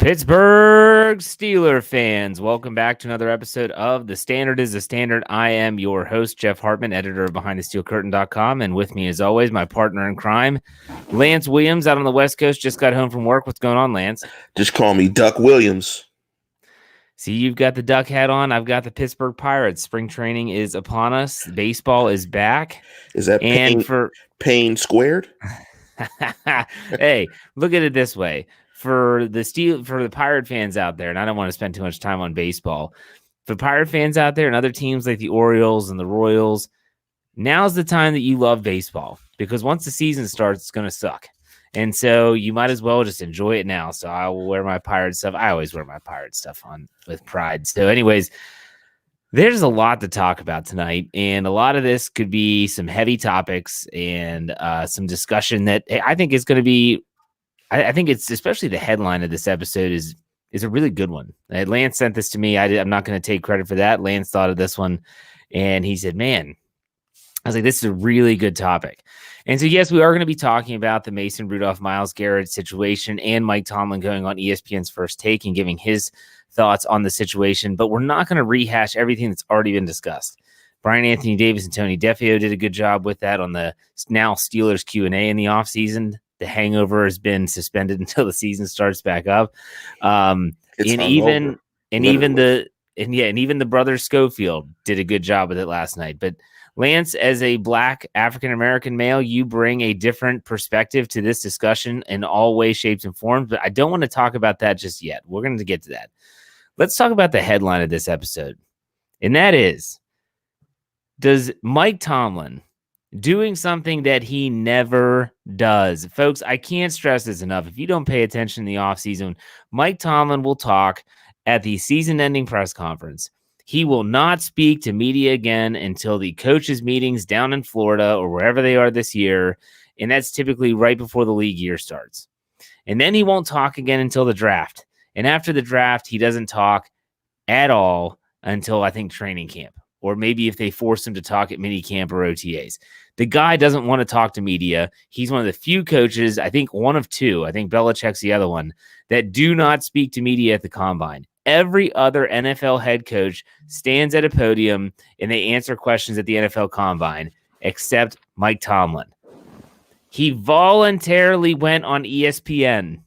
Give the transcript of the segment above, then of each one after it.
Pittsburgh Steelers fans, welcome back to another episode of The Standard is the Standard. I am your host, Jeff Hartman, editor of BehindTheSteelCurtain.com, and with me, as always, my partner in crime, Lance Williams, out on the West Coast, just got home from work. What's going on, Lance? Just call me Duck Williams. See, you've got the Duck hat on. I've got the Pittsburgh Pirates. Spring training is upon us. Baseball is back. Is that pain squared? Hey, look at it this way. For the Pirate fans out there, and I don't want to spend too much time on baseball. For Pirate fans out there and other teams like the Orioles and the Royals, now's the time that you love baseball, because once the season starts, it's going to suck. And so you might as well just enjoy it now. So I will wear my Pirate stuff. I always wear my Pirate stuff on with pride. So anyways, there's a lot to talk about tonight, and a lot of this could be some heavy topics and some discussion that I think is going to be. I think it's especially the headline of this episode is a really good one. Lance sent this to me. I'm not going to take credit for that. Lance thought of this one, and he said, "Man," I was like, "This is a really good topic." And so, yes, we are going to be talking about the Mason Rudolph, Myles Garrett situation and Mike Tomlin going on ESPN's First Take and giving his thoughts on the situation. But we're not going to rehash everything that's already been discussed. Brian Anthony Davis and Tony Defeo did a good job with that on the now Steelers Q&A in the offseason. The hangover has been suspended until the season starts back up. And even the brothers Schofield did a good job with it last night. But Lance, as a Black African-American male, you bring a different perspective to this discussion in all ways, shapes, and forms. But I don't want to talk about that just yet. We're going to get to that. Let's talk about the headline of this episode. And that is, does Mike Tomlin doing something that he never does? Folks, I can't stress this enough. If you don't pay attention in the offseason, Mike Tomlin will talk at the season-ending press conference. He will not speak to media again until the coaches' meetings down in Florida or wherever they are this year, and that's typically right before the league year starts. And then he won't talk again until the draft. And after the draft, he doesn't talk at all until, I think, training camp, or maybe if they force him to talk at minicamp or OTAs. The guy doesn't want to talk to media. He's one of the few coaches, I think one of two, I think Belichick's the other one, that do not speak to media at the combine. Every other NFL head coach stands at a podium and they answer questions at the NFL combine, except Mike Tomlin. He voluntarily went on ESPN.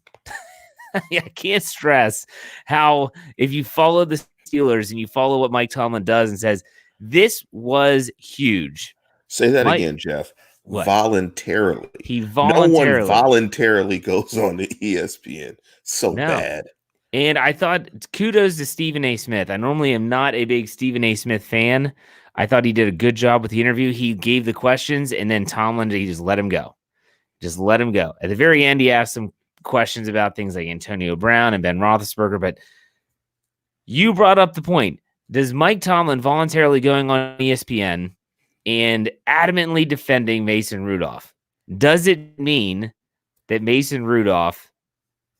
I can't stress how, if you follow the Steelers and you follow what Mike Tomlin does and says, this was huge. Say that again, Jeff. What? Voluntarily. He voluntarily. No one voluntarily goes on to ESPN. So bad. And I thought, kudos to Stephen A. Smith. I normally am not a big Stephen A. Smith fan. I thought he did a good job with the interview. He gave the questions, and then Tomlin, he just let him go. Just let him go. At the very end, he asked some questions about things like Antonio Brown and Ben Roethlisberger. But you brought up the point. Does Mike Tomlin voluntarily going on ESPN and adamantly defending Mason Rudolph, does it mean that Mason Rudolph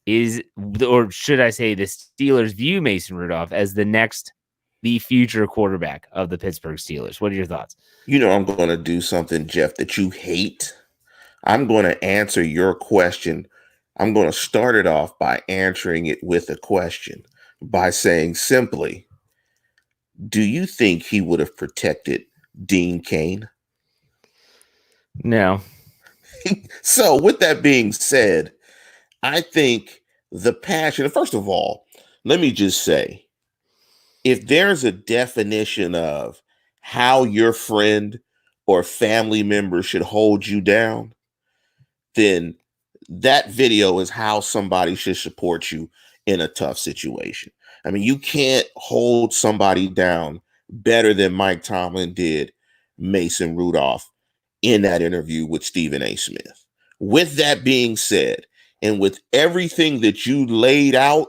is, or should I say the Steelers view Mason Rudolph as the future quarterback of the Pittsburgh Steelers? What are your thoughts? You know, I'm going to do something, Jeff, that you hate. I'm going to answer your question. I'm going to start it off by answering it with a question, by saying simply, do you think he would have protected Dean Cain? No. So with that being said, I think the passion, first of all, let me just say, if there's a definition of how your friend or family member should hold you down, then that video is how somebody should support you in a tough situation. I mean, you can't hold somebody down better than Mike Tomlin did Mason Rudolph in that interview with Stephen A. Smith. With that being said, and with everything that you laid out,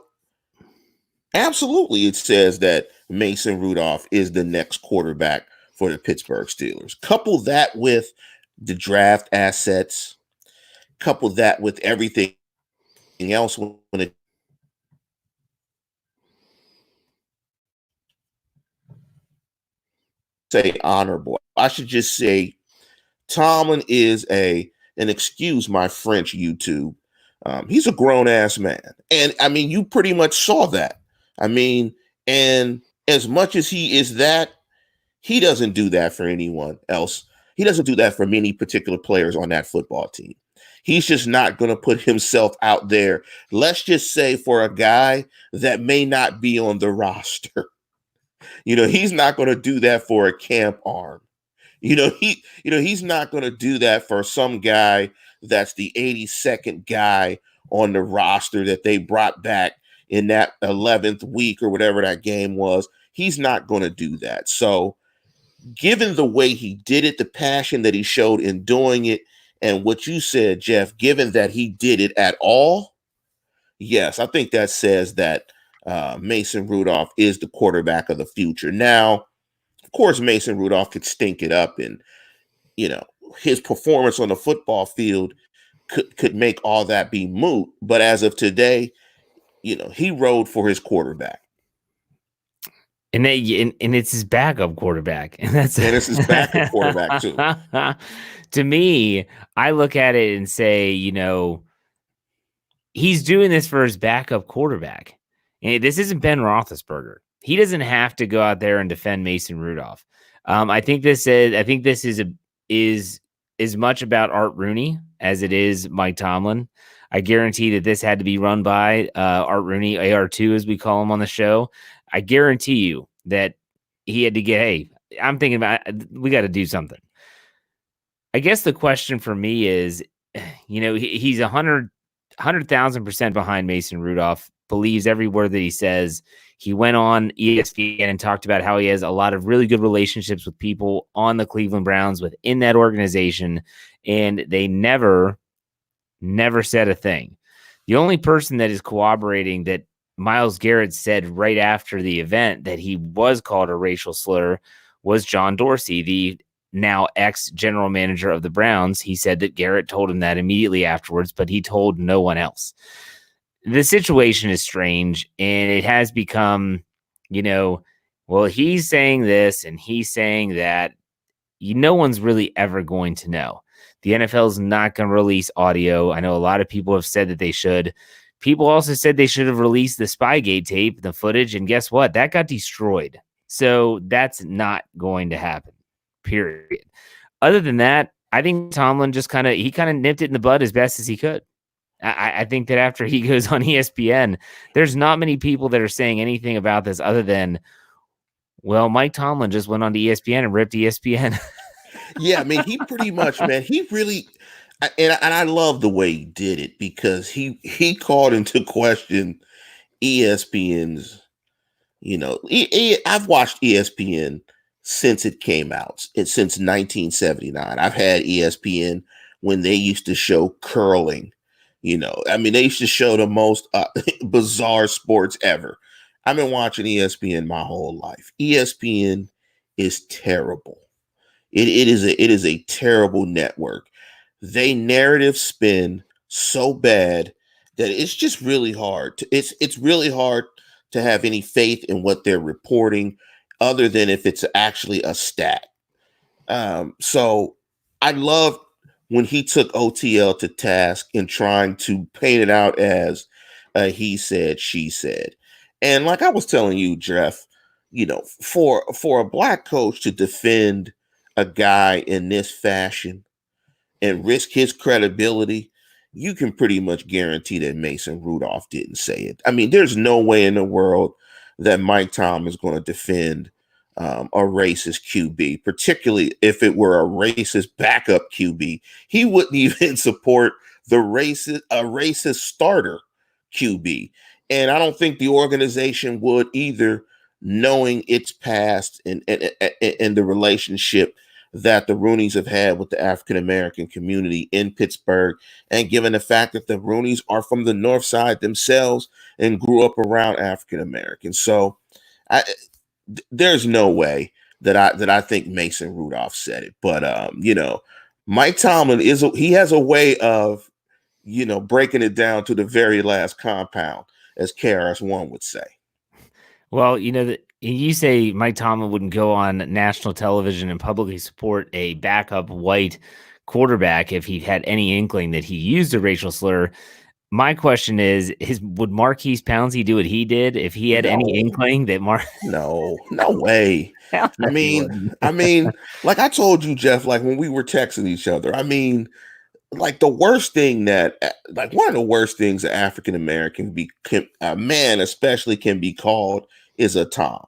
absolutely it says that Mason Rudolph is the next quarterback for the Pittsburgh Steelers. Couple that with the draft assets, couple that with everything else when it say honorable. I should just say Tomlin is an excuse my French YouTube, He's a grown ass man. And I mean, you pretty much saw that. I mean, and as much as he is that, he doesn't do that for anyone else. He doesn't do that for many particular players on that football team. He's just not going to put himself out there. Let's just say for a guy that may not be on the roster. He's not going to do that for a camp arm. He's not going to do that for some guy that's the 82nd guy on the roster that they brought back in that 11th week or whatever that game was. He's not going to do that. So, given the way he did it, the passion that he showed in doing it, and what you said, Jeff, given that he did it at all, yes, I think that says that Mason Rudolph is the quarterback of the future. Now, of course, Mason Rudolph could stink it up, and his performance on the football field could make all that be moot. But as of today, he rode for his quarterback. And it's his backup quarterback. And it's his backup quarterback, too. To me, I look at it and say, he's doing this for his backup quarterback. And this isn't Ben Roethlisberger. He doesn't have to go out there and defend Mason Rudolph. I think this is as much about Art Rooney as it is Mike Tomlin. I guarantee that this had to be run by Art Rooney, AR2, as we call him on the show. I guarantee you that he had to get, hey, I'm thinking about, we got to do something. I guess the question for me is, he's 100,000% behind Mason Rudolph, believes every word that he says. He went on ESPN and talked about how he has a lot of really good relationships with people on the Cleveland Browns within that organization, and they never said a thing. The only person that is corroborating that Myles Garrett said right after the event that he was called a racial slur was John Dorsey, the now ex-general manager of the Browns. He said that Garrett told him that immediately afterwards, but he told no one else. The situation is strange, and it has become, well, he's saying this and he's saying that. No one's really ever going to know. The NFL is not going to release audio. I know a lot of people have said that they should. People also said they should have released the Spygate tape, the footage, and guess what? That got destroyed. So that's not going to happen, period. Other than that, I think Tomlin just kind of nipped it in the bud as best as he could. I think that after he goes on ESPN, there's not many people that are saying anything about this other than, well, Mike Tomlin just went on to ESPN and ripped ESPN. Yeah, I mean, he pretty much, man, he really, and I love the way he did it because he called into question ESPN's, I've watched ESPN since it came out. It's since 1979. I've had ESPN when they used to show curling. They used to show the most bizarre sports ever. I've been watching ESPN my whole life. ESPN is terrible. It is a terrible network. They narrative spin so bad that it's just really hard. It's really hard to have any faith in what they're reporting, other than if it's actually a stat. So I love when he took OTL to task in trying to paint it out as he said, she said. And like I was telling you, Jeff, for a black coach to defend a guy in this fashion and risk his credibility, you can pretty much guarantee that Mason Rudolph didn't say it. I mean, there's no way in the world that Mike Tomlin is going to defend a racist QB, particularly if it were a racist backup QB. He wouldn't even support a racist starter QB. And I don't think the organization would either, knowing its past and the relationship that the Rooneys have had with the African-American community in Pittsburgh, and given the fact that the Rooneys are from the North Side themselves and grew up around African-Americans. So there's no way that I think Mason Rudolph said it. But, Mike Tomlin he has a way of, breaking it down to the very last compound, as KRS-One would say. Well, you say Mike Tomlin wouldn't go on national television and publicly support a backup white quarterback if he had any inkling that he used a racial slur. My question is would Marquise Pouncey do what he did if he had any inkling that No way. I mean, like I told you, Jeff, like when we were texting each other, I mean, like the worst thing like one of the worst things that African American a man especially can be called is a Tom.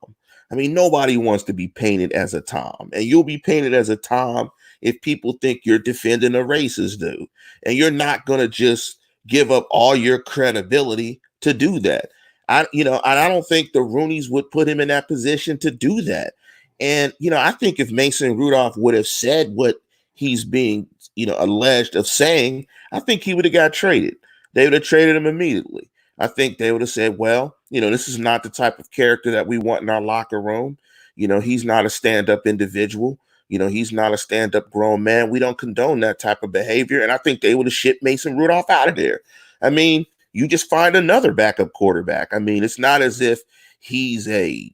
I mean, nobody wants to be painted as a Tom, and you'll be painted as a Tom if people think you're defending a racist dude, and you're not going to just give up all your credibility to do that. I don't think the Rooneys would put him in that position to do that. And, I think if Mason Rudolph would have said what he's being, alleged of saying, I think he would have got traded. They would have traded him immediately. I think they would have said, well, this is not the type of character that we want in our locker room. He's not a stand-up individual. He's not a stand-up grown man. We don't condone that type of behavior. And I think they would have shipped Mason Rudolph out of there. I mean, you just find another backup quarterback. I mean, it's not as if he's the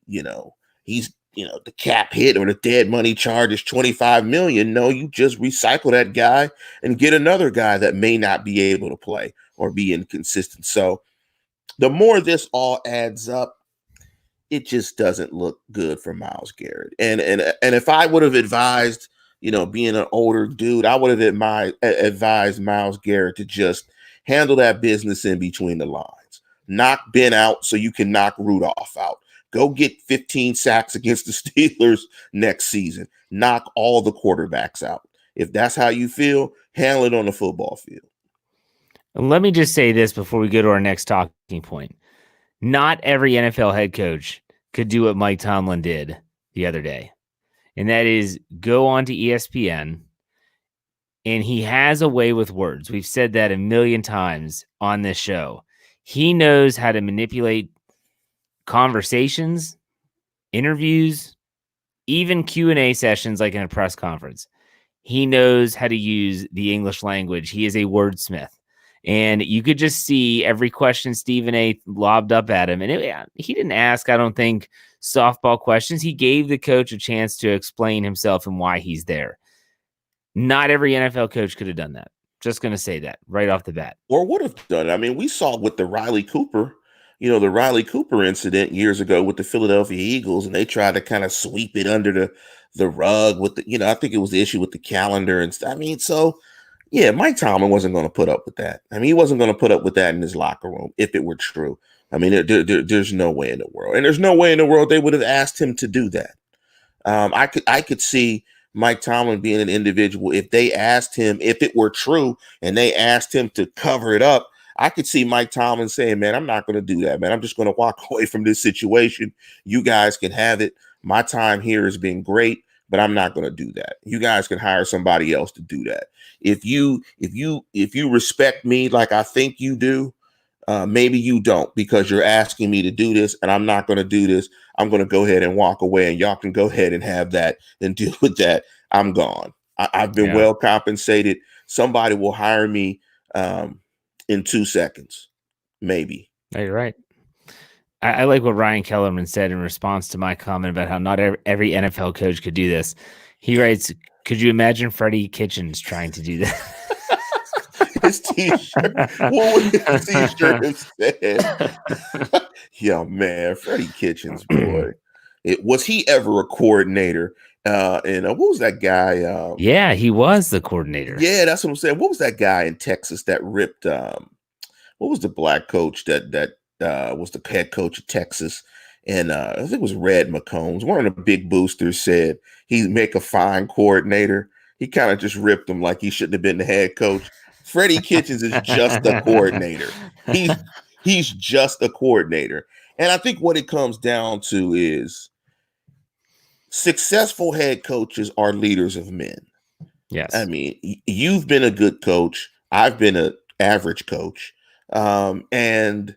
cap hit or the dead money charge is $25 million. No, you just recycle that guy and get another guy that may not be able to play or be inconsistent. So the more this all adds up, it just doesn't look good for Myles Garrett. And if I would have advised, being an older dude, I would have advised Myles Garrett to just handle that business in between the lines. Knock Ben out so you can knock Rudolph out. Go get 15 sacks against the Steelers next season. Knock all the quarterbacks out. If that's how you feel, handle it on the football field. Let me just say this before we go to our next talking point. Not every NFL head coach could do what Mike Tomlin did the other day. And that is go on to ESPN, and he has a way with words. We've said that a million times on this show. He knows how to manipulate conversations, interviews, even Q&A sessions like in a press conference. He knows how to use the English language. He is a wordsmith. And you could just see every question Stephen A. lobbed up at him. And he didn't ask, I don't think, softball questions. He gave the coach a chance to explain himself and why he's there. Not every NFL coach could have done that. Just going to say that right off the bat. Or would have done it. I mean, we saw with the Riley Cooper incident years ago with the Philadelphia Eagles, and they tried to kind of sweep it under the rug with I think it was the issue with the calendar and stuff. I mean, so yeah, Mike Tomlin wasn't going to put up with that. I mean, he wasn't going to put up with that in his locker room if it were true. I mean, there's no way in the world, and there's no way in the world they would have asked him to do that. I could see Mike Tomlin being an individual if they asked him if it were true and they asked him to cover it up. I could see Mike Tomlin saying, man, I'm not going to do that, man. I'm just going to walk away from this situation. You guys can have it. My time here has been great, but I'm not going to do that. You guys can hire somebody else to do that. If you respect me like I think you do, maybe you don't, because you're asking me to do this and I'm not going to do this. I'm going to go ahead and walk away, and y'all can go ahead and have that and deal with that. I'm gone. I've been well compensated. Somebody will hire me in 2 seconds, maybe. No, you're right. I like what Ryan Kellerman said in response to my comment about how not every NFL coach could do this. He writes, could you imagine Freddie Kitchens trying to do that? His t-shirt. What would his t-shirt have said? Yeah, man, Freddie Kitchens, boy. Was he ever a coordinator? And what was that guy? Yeah, he was the coordinator. Yeah, that's what I'm saying. What was that guy in Texas that ripped? What was the black coach that was the head coach of Texas? And I think it was Red McCombs. One of the big boosters said he'd make a fine coordinator. He kind of just ripped him like he shouldn't have been the head coach. Freddie Kitchens is just a coordinator. He's just a coordinator. And I think what it comes down to is successful head coaches are leaders of men. Yes. I mean, you've been a good coach. I've been an average coach. And,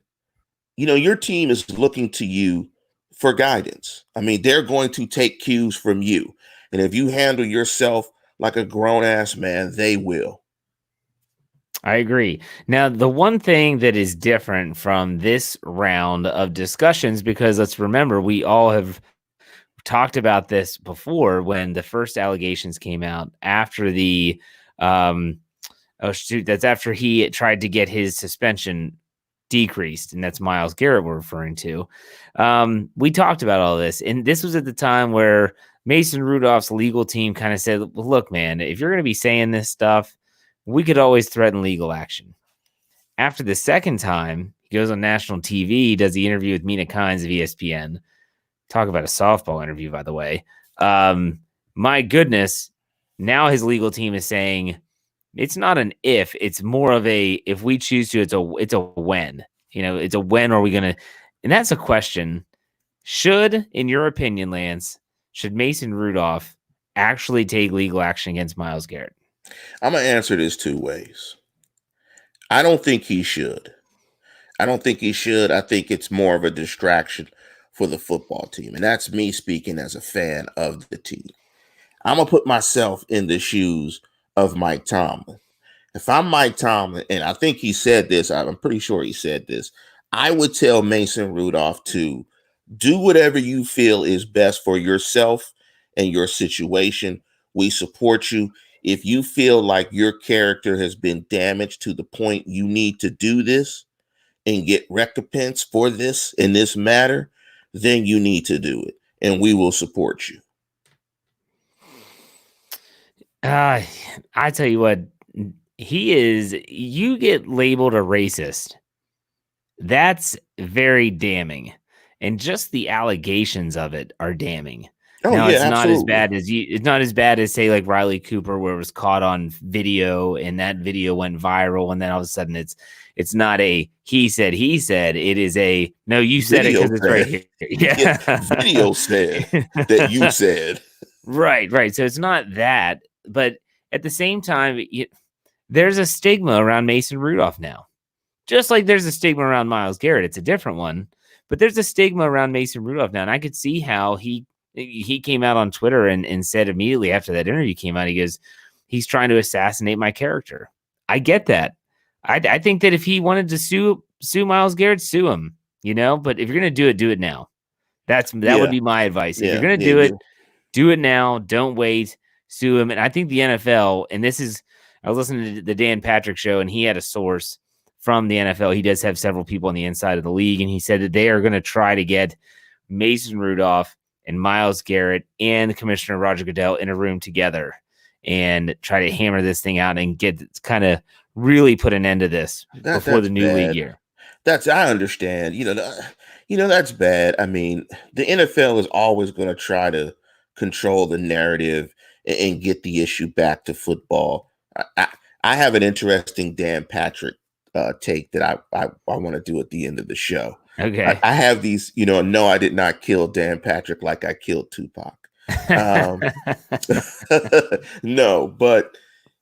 your team is looking to you for guidance. I mean, they're going to take cues from you. And if you handle yourself like a grown-ass man, they will. I agree. Now, the one thing that is different from this round of discussions, because let's remember, we all have talked about this before when the first allegations came out after the Oh, shoot. That's after he tried to get his suspension decreased, and that's Myles Garrett we're referring to. We talked about all this, and this was at the time where Mason Rudolph's legal team kind of said, well, look, man, if you're going to be saying this stuff, we could always threaten legal action. After the second time, he goes on national TV, does the interview with Mina Kimes of ESPN. Talk about a softball interview, by the way. My goodness, now his legal team is saying it's not an if, it's more of a if we choose to, it's a when. It's a when are we going to, and that's a question. Should, in your opinion, Lance, should Mason Rudolph actually take legal action against Myles Garrett? I'm going to answer this two ways. I don't think he should. I think it's more of a distraction for the football team. And that's me speaking as a fan of the team. I'm going to put myself in the shoes of Mike Tomlin. If I'm Mike Tomlin, and I think he said this, I'm pretty sure he said this, I would tell Mason Rudolph to do whatever you feel is best for yourself and your situation. We support you. If you feel like your character has been damaged to the point you need to do this and get recompense for this in this matter, then you need to do it, and we will support you. I tell you what, you get labeled a racist. That's very damning. And just the allegations of it are damning. Oh, now, yeah, it's not absolutely. it's not as bad as say like Riley Cooper, where it was caught on video and that video went viral, and then all of a sudden it's not a he said, it is a no, you said Video it because it's right here. Yeah. Video said that you said. Right. So it's not that, but at the same time, there's a stigma around Mason Rudolph now. Just like there's a stigma around Myles Garrett. It's a different one, but there's a stigma around Mason Rudolph now. And I could see how he came out on Twitter and said immediately after that interview came out, he goes, he's trying to assassinate my character. I get that. I think that if he wanted to sue Myles Garrett, sue him, but if you're going to do it now. That would be my advice. If you're going to do it now. Don't wait, sue him. And I think the NFL, and I was listening to the Dan Patrick show, and he had a source from the NFL. He does have several people on the inside of the league, and he said that they are going to try to get Mason Rudolph and Myles Garrett and Commissioner Roger Goodell in a room together and try to hammer this thing out and get kind of really put an end to this before the new league year. I understand. That's bad. I mean, the NFL is always going to try to control the narrative and get the issue back to football. I have an interesting Dan Patrick take that I want to do at the end of the show. Okay. I have these, no, I did not kill Dan Patrick like I killed Tupac. No, but,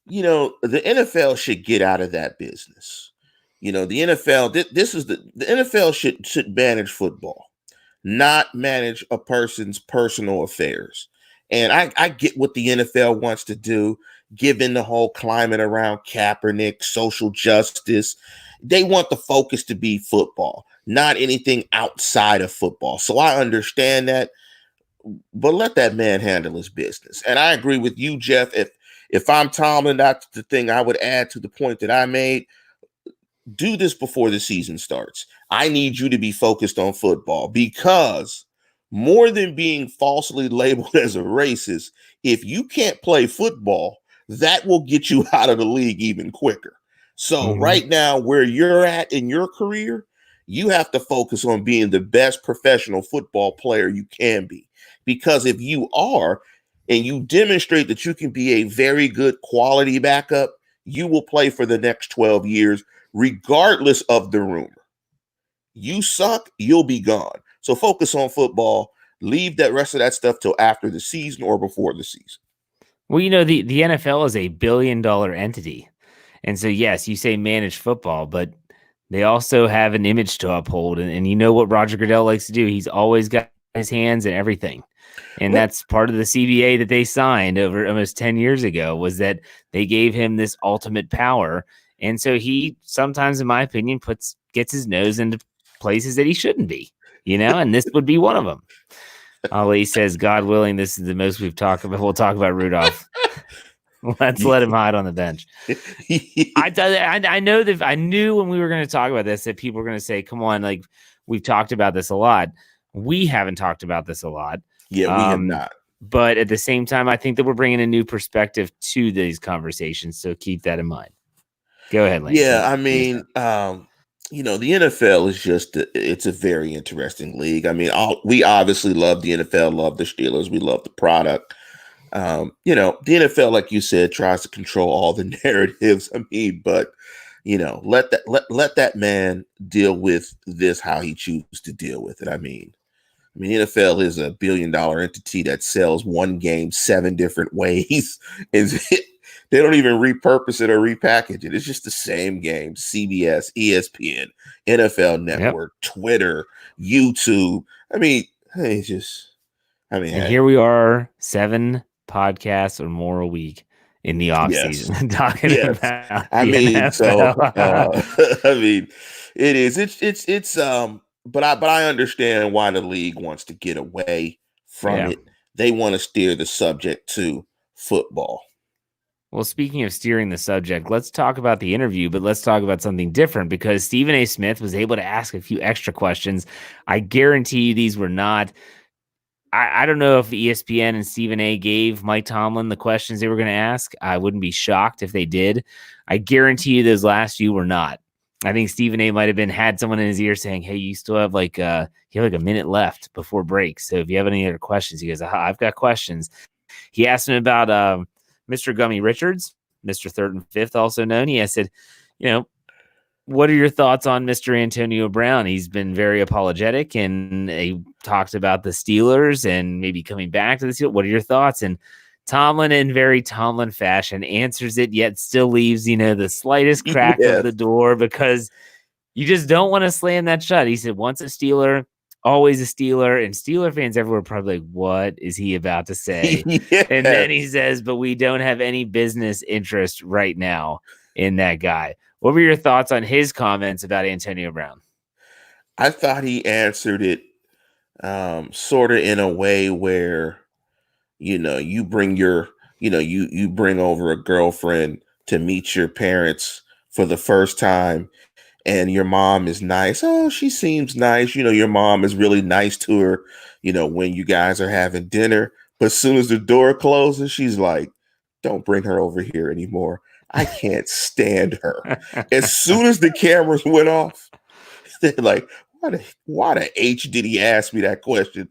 the NFL should get out of that business. The NFL, the NFL should manage football, not manage a person's personal affairs. And I get what the NFL wants to do, given the whole climate around Kaepernick, social justice. They want the focus to be football, not anything outside of football. So I understand that, but let that man handle his business. And I agree with you, Jeff. If I'm Tomlin, that's the thing I would add to the point that I made. Do this before the season starts. I need you to be focused on football, because more than being falsely labeled as a racist, if you can't play football, that will get you out of the league even quicker. So right now, where you're at in your career, you have to focus on being the best professional football player you can be. Because if you are, and you demonstrate that you can be a very good quality backup, you will play for the next 12 years, regardless of the rumor. You suck, you'll be gone. So focus on football. Leave that rest of that stuff till after the season or before the season. Well, the NFL is a $1 billion entity. And so, yes, you say manage football, but they also have an image to uphold. And you know what Roger Goodell likes to do? He's always got his hands in everything. And that's part of the CBA that they signed over almost 10 years ago, was that they gave him this ultimate power. And so he sometimes, in my opinion, gets his nose into places that he shouldn't be, and this would be one of them. Ali says, God willing, this is the most we've talked about. We'll talk about Rudolph. Let's let him hide on the bench. I know that I knew when we were going to talk about this that people were going to say, come on, like we've talked about this a lot. We haven't talked about this a lot. Yeah, we have not. But at the same time, I think that we're bringing a new perspective to these conversations. So keep that in mind. Go ahead, Lance. Yeah, I mean, the NFL is it's a very interesting league. I mean, we obviously love the NFL, love the Steelers. We love the product. The NFL, like you said, tries to control all the narratives. I mean, but let that man deal with this how he chooses to deal with it. I mean, the NFL is a $1 billion entity that sells one game 7 different ways. They don't even repurpose it or repackage it. It's just the same game. CBS, ESPN, NFL Network, Twitter, YouTube. I mean, and here we are, 7 podcasts or more a week in the offseason talking about it is. It's but I understand why the league wants to get away from it. They want to steer the subject to football. Well, speaking of steering the subject, let's talk about the interview, but let's talk about something different because Stephen A. Smith was able to ask a few extra questions. I guarantee you these were not. I don't know if ESPN and Stephen A. gave Mike Tomlin the questions they were going to ask. I wouldn't be shocked if they did. I guarantee you those last few were not. I think Stephen A. might have had someone in his ear saying, "Hey, you still have like a minute left before break. So if you have any other questions," he goes, "I've got questions." He asked him about Mr. Gummy Richards, Mr. Third and Fifth, also known. He said, what are your thoughts on Mr. Antonio Brown? He's been very apologetic, and he talked about the Steelers and maybe coming back to the Steelers. What are your thoughts? And Tomlin, in very Tomlin fashion, answers it, yet still leaves, the slightest crack of the door because you just don't want to slam that shut. He said, once a Steeler, always a Steeler, and Steeler fans everywhere are probably like, what is he about to say? And then he says, but we don't have any business interest right now in that guy. What were your thoughts on his comments about Antonio Brown? I thought he answered it sort of in a way where, you bring you bring over a girlfriend to meet your parents for the first time and your mom is nice. Oh, she seems nice. Your mom is really nice to her, when you guys are having dinner. But as soon as the door closes, she's like, don't bring her over here anymore. I can't stand her. As soon as the cameras went off, they're like, why the H did he ask me that question?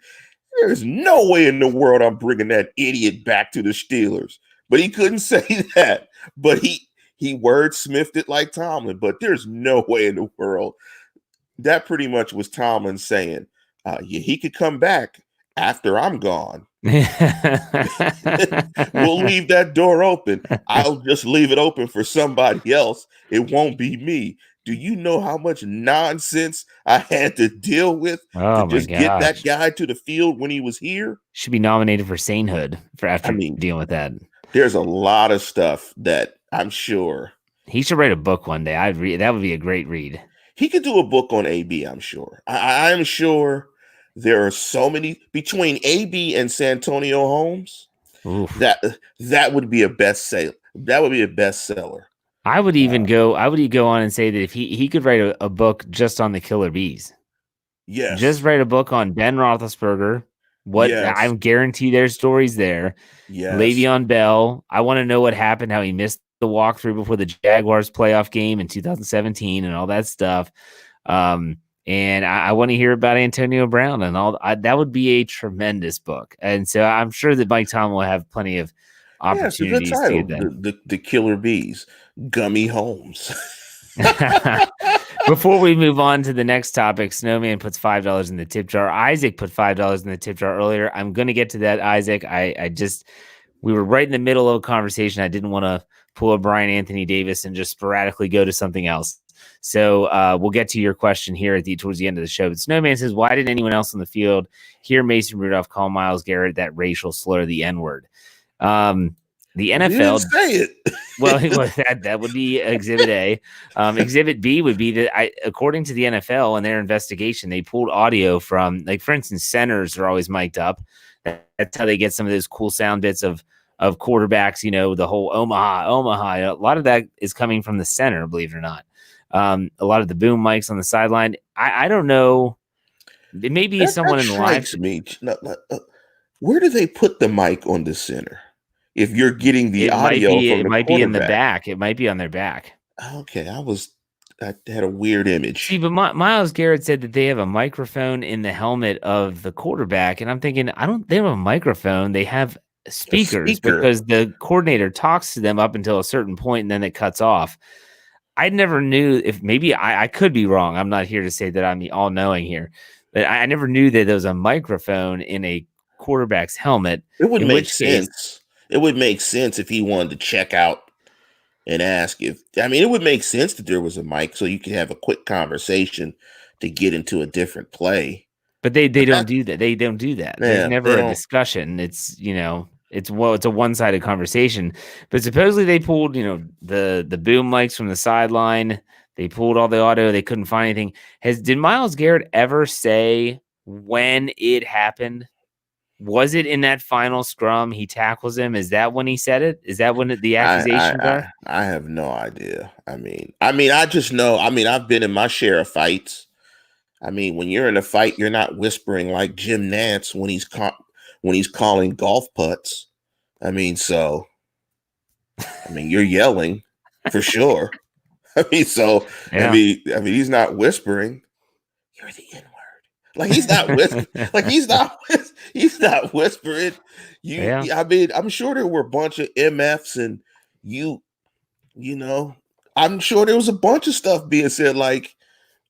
There's no way in the world I'm bringing that idiot back to the Steelers. But he couldn't say that. But he wordsmithed it like Tomlin. But there's no way in the world. That pretty much was Tomlin saying, he could come back after I'm gone. We'll leave that door open. I'll just leave it open for somebody else. It won't be me. Do you know how much nonsense I had to deal with to just get that guy to the field when he was here? Should be nominated for sainthood dealing with that. There's a lot of stuff that I'm sure he should write a book one day. I'd read. That would be a great read. He could do a book on AB. I'm sure. I'm sure. There are so many between AB and Santonio Holmes. Oof. That would be a bestseller. That would be a bestseller. I would even go on and say that if he could write a book just on the Killer Bees. Yes. Just write a book on Ben Roethlisberger. I guarantee there's stories there. Yes. Le'Veon Bell. I want to know what happened, how he missed the walkthrough before the Jaguars playoff game in 2017 and all that stuff. And I want to hear about Antonio Brown and all that. Would be a tremendous book. And so I'm sure that Mike Tomlin will have plenty of opportunities to do that. The Killer Bees, Gummy Holmes. Before we move on to the next topic, Snowman puts $5 in the tip jar. Isaac put $5 in the tip jar earlier. I'm going to get to that, Isaac. We were right in the middle of a conversation. I didn't want to pull a Brian Anthony Davis and just sporadically go to something else. So we'll get to your question here towards the end of the show. But Snowman says, why did anyone else on the field hear Mason Rudolph call Myles Garrett that racial slur, the N-word? The NFL didn't say it. Well, that would be Exhibit A. Exhibit B would be that according to the NFL and their investigation, they pulled audio from, like, for instance, centers are always mic'd up. That's how they get some of those cool sound bits of of quarterbacks, the whole Omaha, a lot of that is coming from the center, believe it or not. A lot of the boom mics on the sideline. I don't know. It may be someone in the live. Me. Where do they put the mic on the center? If you're getting the audio from the might be in the back. It might be on their back. Okay, I had a weird image. See, but Myles Garrett said that they have a microphone in the helmet of the quarterback, and I'm thinking, they have a microphone. They have speakers because the coordinator talks to them up until a certain point, and then it cuts off. I never knew if maybe I could be wrong. I'm not here to say that I'm the all-knowing here, but I never knew that there was a microphone in a quarterback's helmet. It would make sense. It would make sense if he wanted to check out and ask it would make sense that there was a mic so you could have a quick conversation to get into a different play. But they don't do that. They don't do that. There's never a discussion. It's, it's a one-sided conversation. But supposedly they pulled, the boom mics from the sideline. They pulled all the audio. They couldn't find anything. Did Myles Garrett ever say when it happened? Was it in that final scrum? He tackles him. Is that when he said it? Is that when the accusation got? I have no idea. I just know. I've been in my share of fights. When you're in a fight, you're not whispering like Jim Nantz when he's calling golf putts. You're yelling for sure. He's not whispering. You're the N-word. Like he's not whispering. He's not whispering. I'm sure there were a bunch of MFs and I'm sure there was a bunch of stuff being said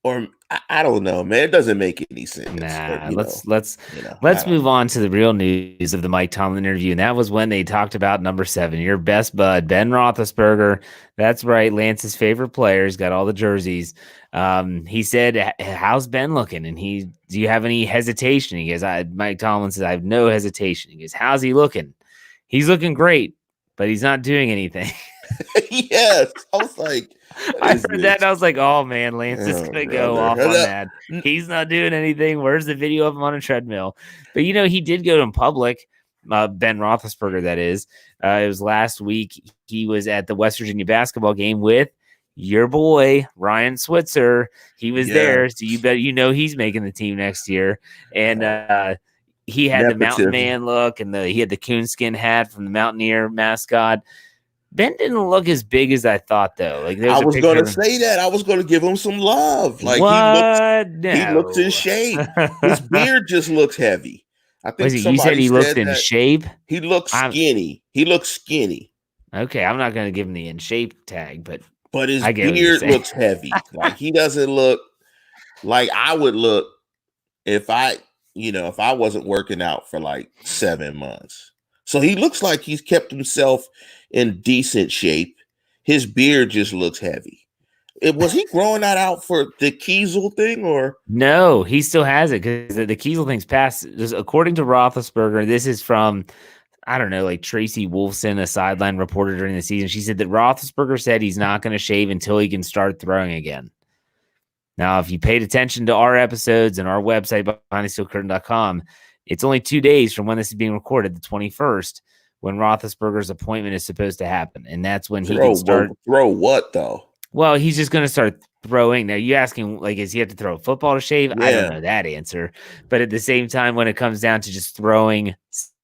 or I don't know, man. It doesn't make any sense. Nah, let's move on to the real news of the Mike Tomlin interview, and that was when they talked about number 7, your best bud, Ben Roethlisberger. That's right, Lance's favorite player. He's got all the jerseys. He said, "How's Ben looking?" And do you have any hesitation? He goes, Mike Tomlin says, "I have no hesitation." He goes, "How's he looking?" He's looking great, but he's not doing anything. Yes, I was like. I heard that and I was like, oh man, Lance is gonna go off on that. He's not doing anything. Where's the video of him on a treadmill? But he did go in public, Ben Roethlisberger, that is. It was last week. He was at the West Virginia basketball game with your boy Ryan Switzer. He was there, so you bet he's making the team next year. And he had the mountain man look, and he had the coonskin hat from the Mountaineer mascot. Ben didn't look as big as I thought, though. I was going to say that. I was going to give him some love. What? He looks in shape. His beard just looks heavy. I think you said he looked in shape. He looks skinny. He looks skinny. Okay, I'm not going to give him the in shape tag, but his beard looks heavy. He doesn't look like I would look if I wasn't working out for 7 months. So he looks like he's kept himself in decent shape. His beard just looks heavy. Was he growing that out for the Kiesel thing or? No, he still has it because the Kiesel thing's passed. According to Roethlisberger, this is from, I don't know, Tracy Wolfson, a sideline reporter during the season. She said that Roethlisberger said he's not going to shave until he can start throwing again. Now, if you paid attention to our episodes and our website, behindthesteelcurtain.com, it's only 2 days from when this is being recorded, the 21st, when Roethlisberger's appointment is supposed to happen. And that's when he can start. Throw what, though? Well, he's just going to start throwing. Now, you asking, is he have to throw a football to shave? Yeah. I don't know that answer. But at the same time, when it comes down to just throwing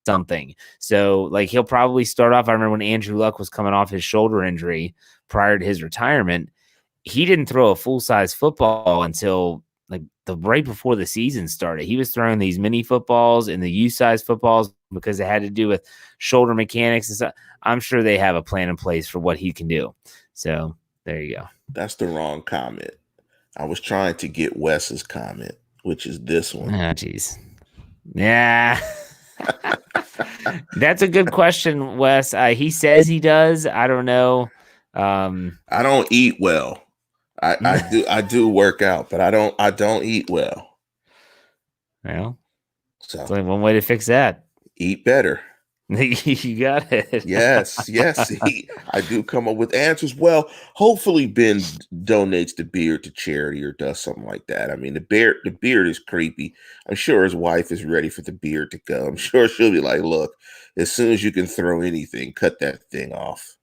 something. So, he'll probably start off. I remember when Andrew Luck was coming off his shoulder injury prior to his retirement, he didn't throw a full-size football until the right before the season started. He was throwing these mini footballs and the U-size footballs because it had to do with shoulder mechanics and stuff. I'm sure they have a plan in place for what he can do. So there you go. That's the wrong comment. I was trying to get Wes's comment, which is this one. Oh, geez. Yeah. That's a good question, Wes. He says he does. I don't know. I don't eat well. I do work out, but I don't eat well. Well, so it's only one way to fix that. Eat better. You got it. Yes, yes. I do come up with answers. Well, hopefully Ben donates the beard to charity or does something like that. I mean, the beard is creepy. I'm sure his wife is ready for the beard to go. I'm sure she'll be like, "Look, as soon as you can throw anything, cut that thing off."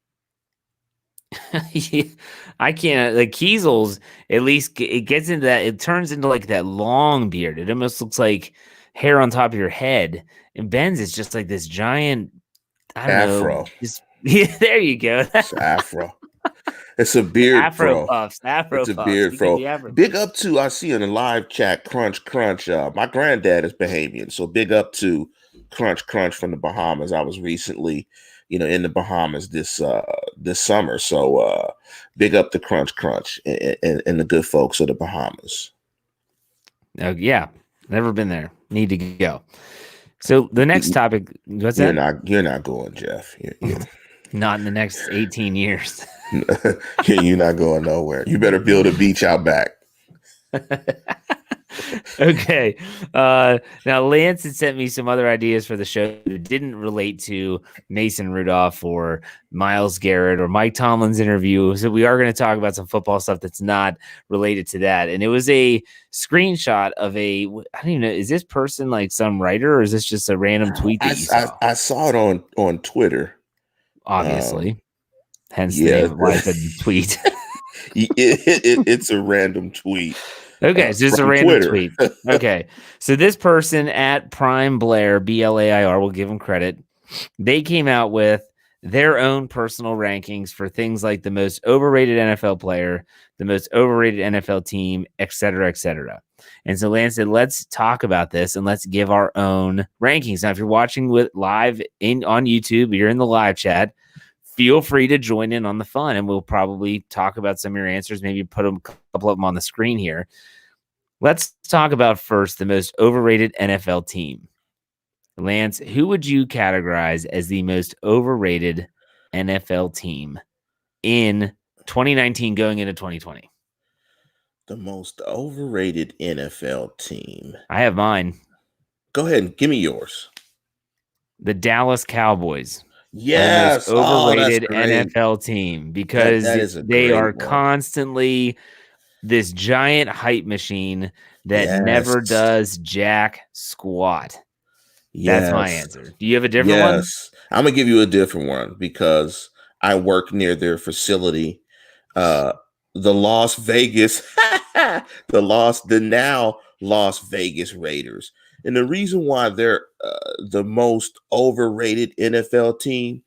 I can't like Kiesel's at least it gets into that it turns into like that long beard. It almost looks like hair on top of your head. And Ben's is just like this giant, I don't know, Afro. just there you go. It's afro. It's a beard Afro fro. puffs. Afro It's a puffs. beard fro. Afro Big up to I see in the live chat, Crunch Crunch. My granddad is Bahamian, so big up to Crunch Crunch from the Bahamas. I was recently, in the Bahamas this summer. So big up to Crunch Crunch and the good folks of the Bahamas. Yeah, never been there. Need to go. So the next topic, what's that? You're not going, Jeff. You're Not in the next 18 years. you're not going nowhere. You better build a beach out back. Okay. Now Lance had sent me some other ideas for the show that didn't relate to Mason Rudolph or Myles Garrett or Mike Tomlin's interview. So we are going to talk about some football stuff that's not related to that. And it was a screenshot of I don't even know, is this person like some writer or is this just a random tweet that you saw? I saw it on Twitter. Obviously. Hence the name of why I said tweet. It's a random tweet. Okay, so it's a random tweet. Okay, so this person at Prime Blair, Blair, we'll give them credit. They came out with their own personal rankings for things like the most overrated NFL player, the most overrated NFL team, et cetera, et cetera. And so Lance said, let's talk about this and let's give our own rankings. Now, if you're watching live on YouTube, you're in the live chat, feel free to join in on the fun, and we'll probably talk about some of your answers, maybe put a couple of them on the screen here. Let's talk about first the most overrated NFL team. Lance, who would you categorize as the most overrated NFL team in 2019 going into 2020? The most overrated NFL team. I have mine. Go ahead and give me yours. The Dallas Cowboys. Yes, the most overrated NFL team because they are constantly this giant hype machine that never does jack squat. That's my answer. Do you have a different one? I'm gonna give you a different one because I work near their facility. The Las Vegas, the now Las Vegas Raiders. And the reason why they're the most overrated NFL team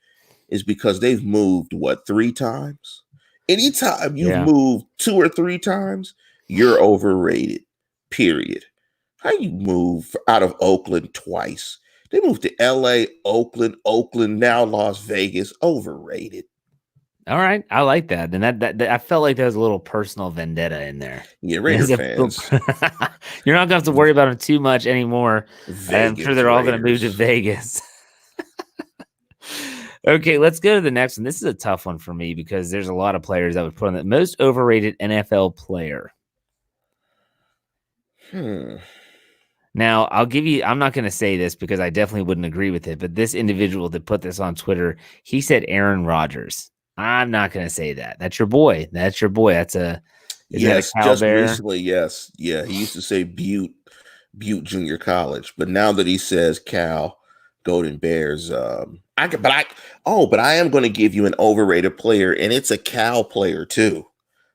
is because they've moved, 3 times? Anytime you've moved 2 or 3 times, you're overrated, period. How you move out of Oakland twice? They moved to L.A., Oakland, now Las Vegas, overrated. All right, I like that. And that I felt like there was a little personal vendetta in there. Yeah, Raider fans. You're not going to have to worry about them too much anymore. I'm sure they're all going to move to Vegas. Okay, let's go to the next one. This is a tough one for me because there's a lot of players I would put on the most overrated NFL player. Now, I'm not going to say this because I definitely wouldn't agree with it, but this individual that put this on Twitter, he said Aaron Rodgers. I'm not going to say that. That's your boy. That's that a Cal just Bear? Recently, yes. Yeah, he used to say Butte Junior College, but now that he says Cal Golden Bears, but I am going to give you an overrated player, and it's a Cal player too.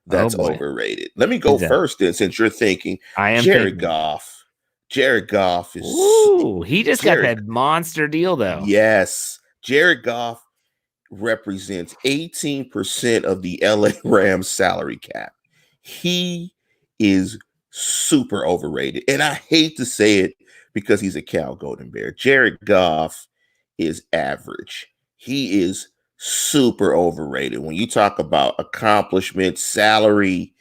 That's overrated. Let me go first then, since you're thinking. Jared Goff. Jared Goff is. Ooh, he just got that monster deal though. Yes, Jared Goff represents 18% of the LA Rams salary cap. He is super overrated. And I hate to say it because he's a Cal Golden Bear. Jared Goff is average. He is super overrated. When you talk about accomplishment, salary,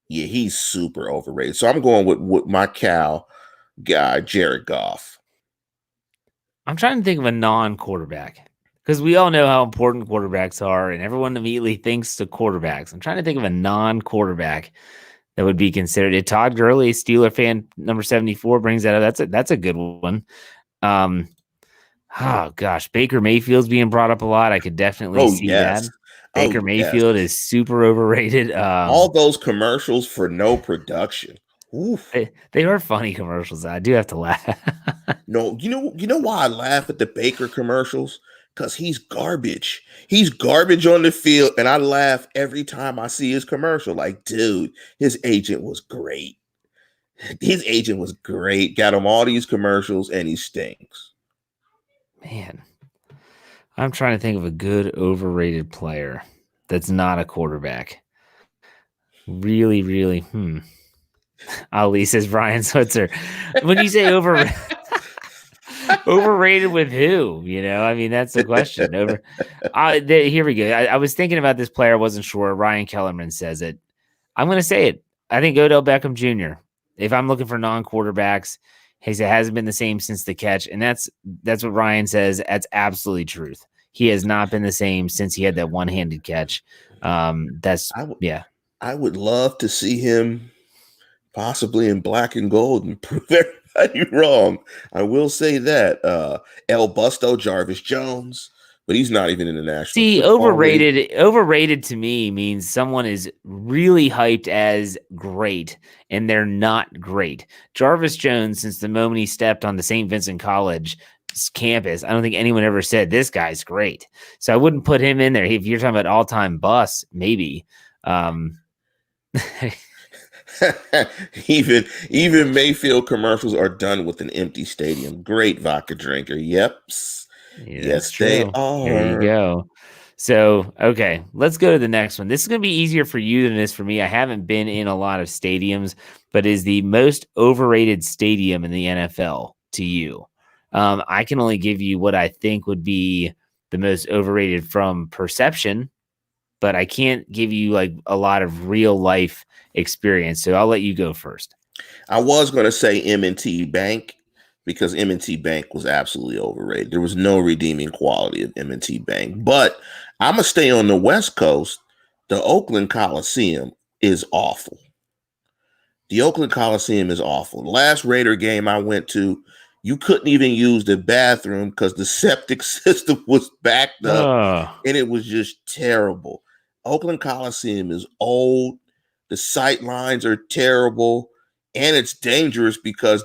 he's super overrated. So I'm going with my Cal guy, Jared Goff. I'm trying to think of a non-quarterback. Because we all know how important quarterbacks are, and everyone immediately thinks to quarterbacks. I'm trying to think of a non-quarterback that would be considered. Todd Gurley, Steeler fan, number 74, brings that up. That's a good one. Oh gosh, Baker Mayfield's being brought up a lot. I could definitely Oh see that. yes. Oh Baker yes. Mayfield is super overrated. All those commercials for no production. Oof. They are funny commercials. I do have to laugh. No, you know why I laugh at the Baker commercials? Because he's garbage. He's garbage on the field, and I laugh every time I see his commercial. Like, dude, his agent was great. His agent was great. Got him all these commercials, and he stinks. Man, I'm trying to think of a good overrated player that's not a quarterback. Really, really. Ali says Brian Switzer. When you say overrated with who? I mean, that's the question. Here we go. I was thinking about this player. I wasn't sure. Ryan Kellerman says it. I'm going to say it. I think Odell Beckham Jr. If I'm looking for non-quarterbacks, he hasn't been the same since the catch. And that's what Ryan says. That's absolutely truth. He has not been the same since he had that one-handed catch. I would love to see him possibly in black and gold and prove everybody wrong. I will say that. El Busto Jarvis Jones, but he's not even in the national. See, overrated to me means someone is really hyped as great and they're not great. Jarvis Jones, since the moment he stepped on the St. Vincent College campus, I don't think anyone ever said this guy's great. So I wouldn't put him in there. If you're talking about all-time bust, maybe. Even Mayfield commercials are done with an empty stadium. Great vodka drinker. Yep. Yeah, yes, they are. There you go. So, okay, let's go to the next one. This is going to be easier for you than it is for me. I haven't been in a lot of stadiums, but is the most overrated stadium in the NFL to you? I can only give you what I think would be the most overrated from perception, but I can't give you like a lot of real life experience. So I'll let you go first. I was going to say M&T Bank because M&T Bank was absolutely overrated. There was no redeeming quality of M&T Bank. But I'm going to stay on the West Coast. The Oakland Coliseum is awful. The Oakland Coliseum is awful. The last Raider game I went to, you couldn't even use the bathroom because the septic system was backed up and it was just terrible. Oakland Coliseum is old. The sight lines are terrible and it's dangerous because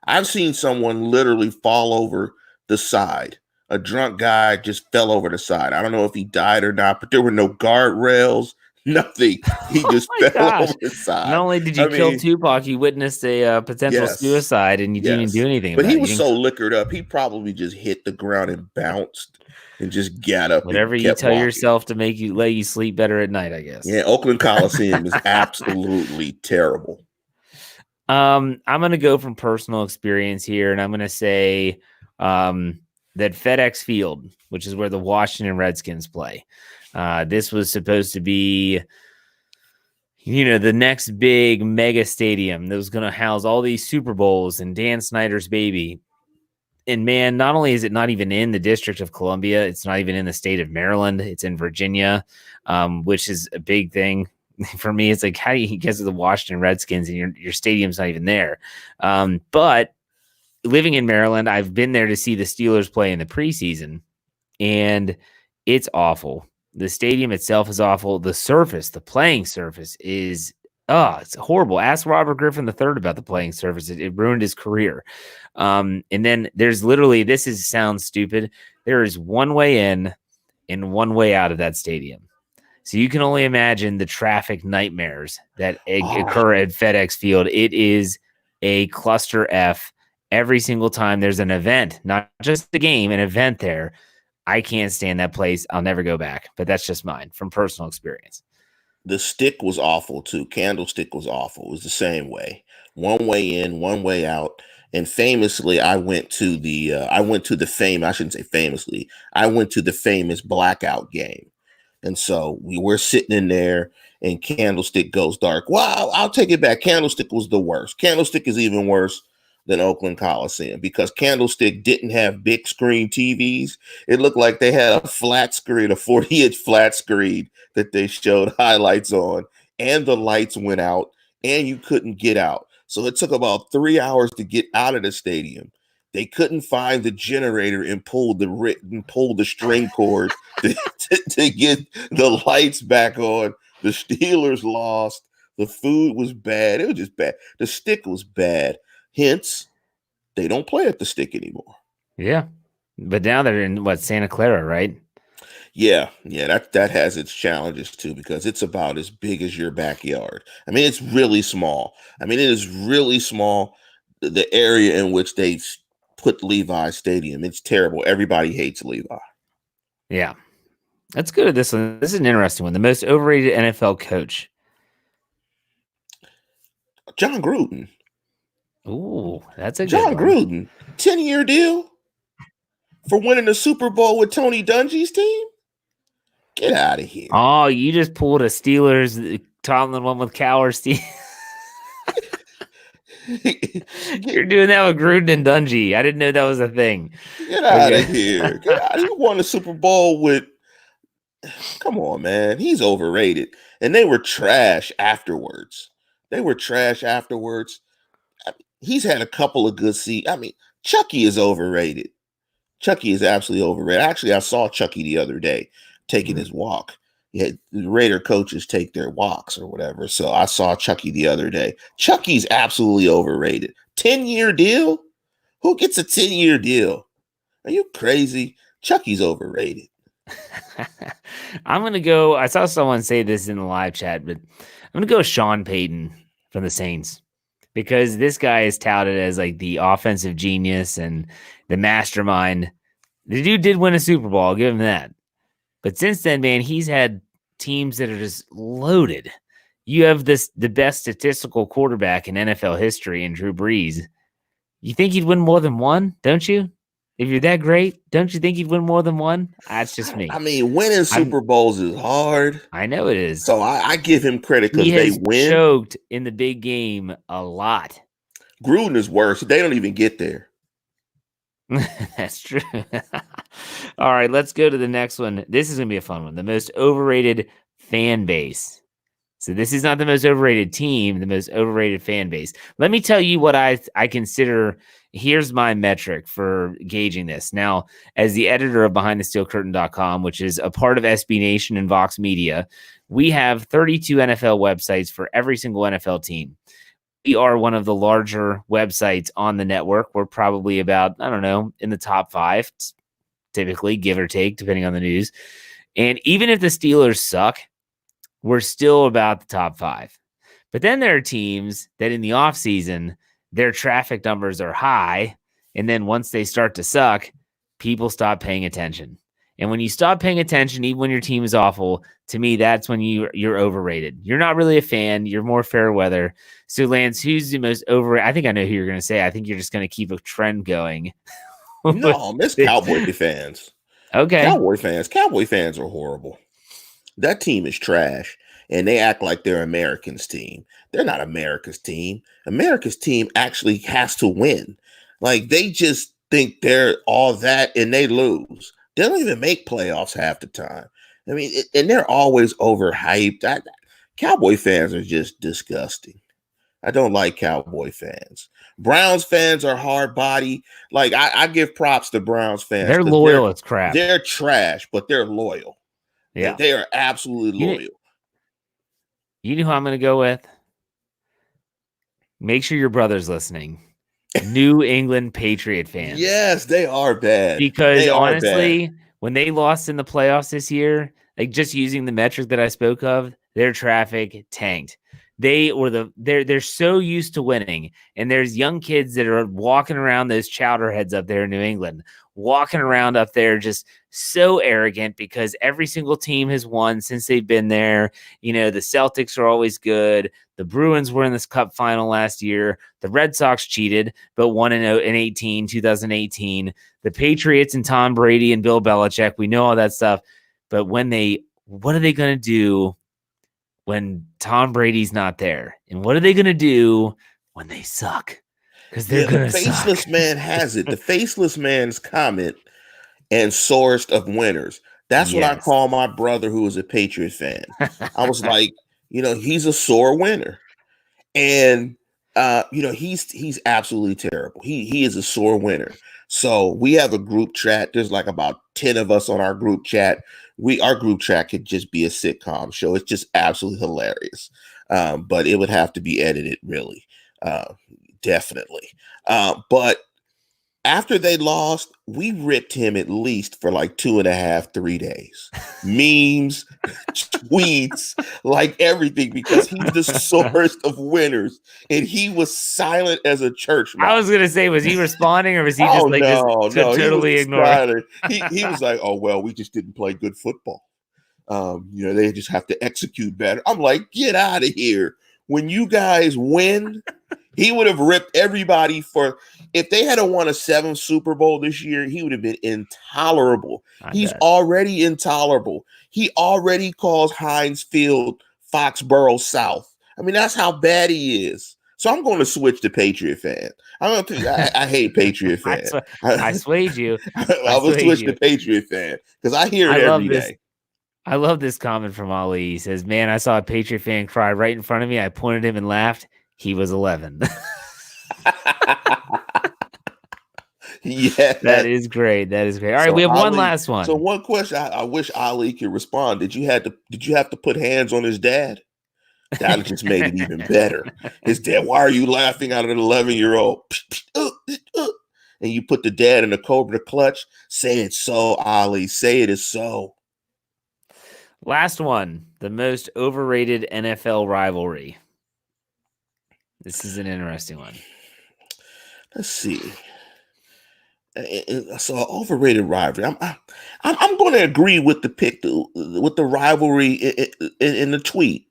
I've seen someone literally fall over the side. A drunk guy just fell over the side. I don't know if he died or not, but there were no guardrails, nothing. He just fell over the side. Not only did you kill Tupac, you witnessed a potential suicide and you didn't even do anything but about he was so liquored up, he probably just hit the ground and bounced and just got up. Whatever you tell yourself to let you sleep better at night, I guess. Yeah, Oakland Coliseum is absolutely terrible. I'm going to go from personal experience here, and I'm going to say that FedEx Field, which is where the Washington Redskins play, this was supposed to be, the next big mega stadium that was going to house all these Super Bowls and Dan Snyder's baby. And man, not only is it not even in the District of Columbia, it's not even in the state of Maryland. It's in Virginia, which is a big thing. For me, it's like, how do you get to the Washington Redskins and your stadium's not even there? But living in Maryland, I've been there to see the Steelers play in the preseason, and it's awful. The stadium itself is awful. The surface, the playing surface is, it's horrible. Ask Robert Griffin III about the playing surface. It ruined his career. And then there's literally, sounds stupid. There is one way in and one way out of that stadium. So you can only imagine the traffic nightmares that occur at FedEx Field. It is a cluster F every single time there's an event, not just the game, an event there. I can't stand that place. I'll never go back, but that's just mine from personal experience. The stick was awful too. Candlestick was awful. It was the same way. One way in, one way out. And famously, I went to the famous blackout game. And so we were sitting in there and Candlestick goes dark. Well, I'll take it back. Candlestick was the worst. Candlestick is even worse than Oakland Coliseum because Candlestick didn't have big screen TVs. It looked like they had a flat screen, a 40-inch flat screen that they showed highlights on, and the lights went out and you couldn't get out. So it took about 3 hours to get out of the stadium. They couldn't find the generator and pull the string cord to get the lights back on. The Steelers lost. The food was bad. It was just bad. The stick was bad. Hence, they don't play at the stick anymore. Yeah. But now they're in Santa Clara, right? Yeah, that has its challenges too, because it's about as big as your backyard. I mean, it's really small. I mean, it is really small. The area in which they put Levi Stadium, it's terrible. Everybody hates Levi. Yeah. Let's go to this one. This is an interesting one. The most overrated NFL coach. John Gruden. Ooh, that's a John good one. Gruden. 10-year deal for winning the Super Bowl with Tony Dungy's team? Get out of here. Oh, you just pulled a Steelers Tomlin one with Cowher Steve. You're doing that with Gruden and Dungy. I didn't know that was a thing. Get out of here. Get out. He won the Super Bowl with come on, man. He's overrated. And they were trash afterwards. He's had a couple of good seasons. I mean, Chucky is overrated. Chucky is absolutely overrated. Actually, I saw Chucky the other day taking his walk. Yeah, the Raider coaches take their walks or whatever. So I saw Chucky the other day. Chucky's absolutely overrated. 10-year deal? Who gets a 10-year deal? Are you crazy? Chucky's overrated. I'm going to go. I saw someone say this in the live chat, but I'm going to go Sean Payton from the Saints, because this guy is touted as like the offensive genius and the mastermind. The dude did win a Super Bowl. I'll give him that. But since then, man, he's had teams that are just loaded. You have the best statistical quarterback in NFL history in Drew Brees. You think he'd win more than one, don't you? If you're that great, don't you think he'd win more than one? That's just me. I mean, winning Super Bowls is hard. I know it is. So I give him credit because they win. Choked in the big game a lot. Gruden is worse. They don't even get there. That's true. All right, let's go to the next one. This is going to be a fun one. The most overrated fan base. So this is not the most overrated team, the most overrated fan base. Let me tell you what I consider. Here's my metric for gauging this. Now, as the editor of BehindTheSteelCurtain.com, which is a part of SB Nation and Vox Media, we have 32 NFL websites for every single NFL team. We are one of the larger websites on the network. We're probably about, I don't know, in the top 5, typically, give or take, depending on the news. And even if the Steelers suck, we're still about the top 5. But then there are teams that in the offseason, their traffic numbers are high. And then once they start to suck, people stop paying attention. And when you stop paying attention, even when your team is awful, to me, that's when you're overrated. You're not really a fan. You're more fair weather. So, Lance, who's the most overrated? I think I know who you're going to say. I think you're just going to keep a trend going. No, it's Cowboy fans. Okay. Cowboy fans are horrible. That team is trash, and they act like they're Americans' team. They're not America's team. America's team actually has to win. Like, they just think they're all that, and they lose. They don't even make playoffs half the time. I mean, and they're always overhyped. Cowboy fans are just disgusting. I don't like Cowboy fans. Browns fans are hard body. Like, I give props to Browns fans. They're loyal as crap. They're trash, but they're loyal. Yeah. They are absolutely loyal. You know who I'm going to go with? Make sure your brother's listening. New England Patriot fans. Yes, they are bad. Because honestly, when they lost in the playoffs this year, like just using the metric that I spoke of, their traffic tanked. They're so used to winning, and there's young kids that are walking around those chowder heads up there in New England, walking around up there just so arrogant because every single team has won since they've been there. You know, the Celtics are always good. The Bruins were in this cup final last year. The Red Sox cheated, but won in 2018. The Patriots and Tom Brady and Bill Belichick, we know all that stuff. But what are they going to do when Tom Brady's not there? And what are they going to do when they suck? Because they're going to suck. The faceless man has it. The faceless man's comment and sourced of winners. That's what I call my brother who is a Patriot fan. I was like, you know, he's a sore winner. And He's absolutely terrible. He is a sore winner. So we have a group chat. There's like about 10 of us on our group chat. Our group chat could just be a sitcom show. It's just absolutely hilarious. But it would have to be edited, really. Definitely. But after they lost, we ripped him at least for like 2.5, 3 days. Memes, tweets, like everything, because he's the sorest of winners. And he was silent as a church mouse. I was gonna say, was he responding, or was he just totally ignoring? He was like, "Oh well, we just didn't play good football. They just have to execute better." I'm like, "Get out of here!" When you guys win, he would have ripped everybody for. If they had won a 7th Super Bowl this year, he would have been intolerable. He's already intolerable. He already calls Heinz Field Foxborough South. I mean, that's how bad he is. So I'm going to switch to Patriot fan. I hate Patriot fan. I swayed you. I will switch to Patriot fan because I hear it every day. I love this comment from Ali. He says, "Man, I saw a Patriot fan cry right in front of me. I pointed him and laughed. He was 11." Yeah, that is great. All right, we have one last one. So one question I wish Ali could respond. Did you have to put hands on his dad? That just made it even better. His dad, why are you laughing at an 11-year-old? And you put the dad in a Cobra clutch. Say it so, Ali. Say it is so. Last one, the most overrated NFL rivalry. This is an interesting one. Let's see. So overrated rivalry. I'm going to agree with the pick with the rivalry in the tweet.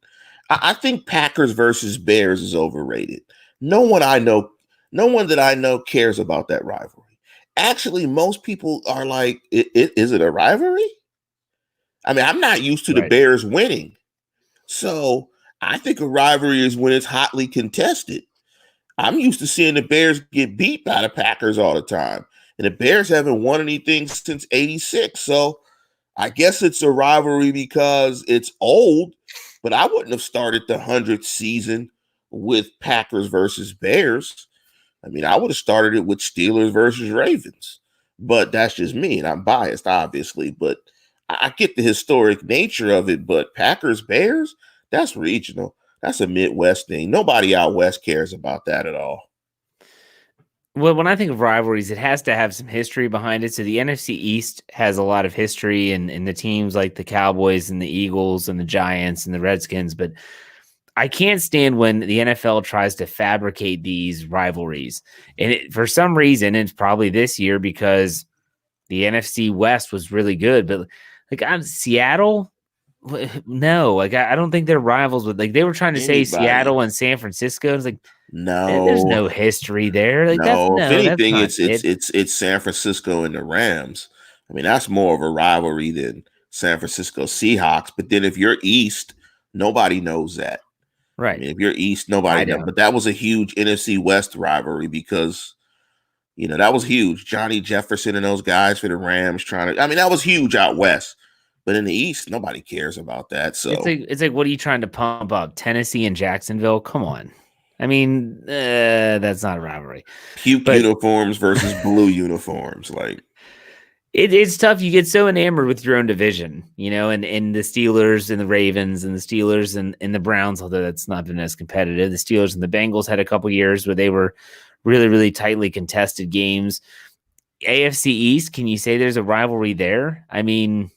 I think Packers versus Bears is overrated. No one that I know cares about that rivalry. Actually, most people are like, is it a rivalry? I mean, I'm not used to the Bears winning. So I think a rivalry is when it's hotly contested. I'm used to seeing the Bears get beat by the Packers all the time. And the Bears haven't won anything since '86. So I guess it's a rivalry because it's old, but I wouldn't have started the 100th season with Packers versus Bears. I mean, I would have started it with Steelers versus Ravens. But that's just me, and I'm biased, obviously. But I get the historic nature of it. But Packers, Bears, that's regional. That's a Midwest thing. Nobody out West cares about that at all. Well, when I think of rivalries, it has to have some history behind it. So the NFC East has a lot of history in the teams like the Cowboys and the Eagles and the Giants and the Redskins. But I can't stand when the NFL tries to fabricate these rivalries. And for some reason, it's probably this year because the NFC West was really good. But like Seattle, no, like I don't think they're rivals with. Like they were trying to say Seattle and San Francisco. It's like, no, there's no history there. Like, no, if anything, it's San Francisco and the Rams. I mean, that's more of a rivalry than San Francisco Seahawks. But then if you're East, nobody knows that. Right. I mean, if you're East, nobody knows. But that was a huge NFC West rivalry because, that was huge. Johnny Jefferson and those guys for the Rams that was huge out West. But in the East, nobody cares about that. So it's like, what are you trying to pump up? Tennessee and Jacksonville? Come on. I mean, that's not a rivalry. Puke uniforms versus blue uniforms. Like it's tough. You get so enamored with your own division, and the Steelers and the Ravens and the Steelers and the Browns, although that's not been as competitive. The Steelers and the Bengals had a couple years where they were really, really tightly contested games. AFC East, can you say there's a rivalry there? I mean,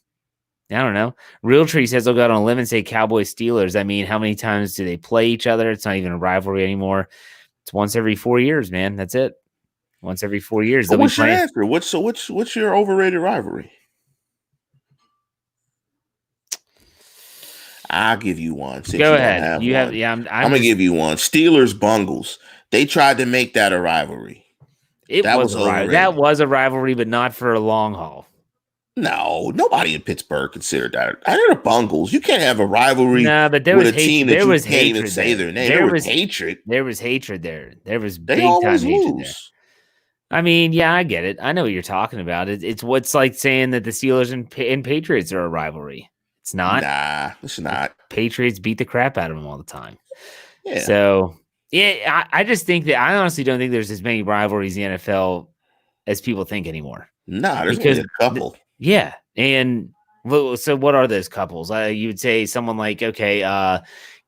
I don't know. Realtree says they'll go out on a limb and say Cowboys Steelers. I mean, how many times do they play each other? It's not even a rivalry anymore. It's once every 4 years, man. That's it. Once every 4 years. Well, what's your answer? What's your overrated rivalry? I'll give you one. Go ahead. I'm gonna give you one. Steelers Bungles. They tried to make that a rivalry. That was a rivalry, but not for a long haul. No, nobody in Pittsburgh considered that. I heard the Bungles. You can't have a rivalry but there with was a team there that was you can't even hatred say their name. There was hatred. There was hatred there. There was They big time always hatred lose. there. I mean, yeah, I get it. I know what you're talking about. It's what's like saying that the Steelers and Patriots are a rivalry. It's not. Nah, it's not. Patriots beat the crap out of them all the time. Yeah. So Yeah, I just think that I honestly don't think there's as many rivalries in the NFL as people think anymore. Nah, there's only Because, a couple. yeah, and so what are those couples? You would say someone like, okay,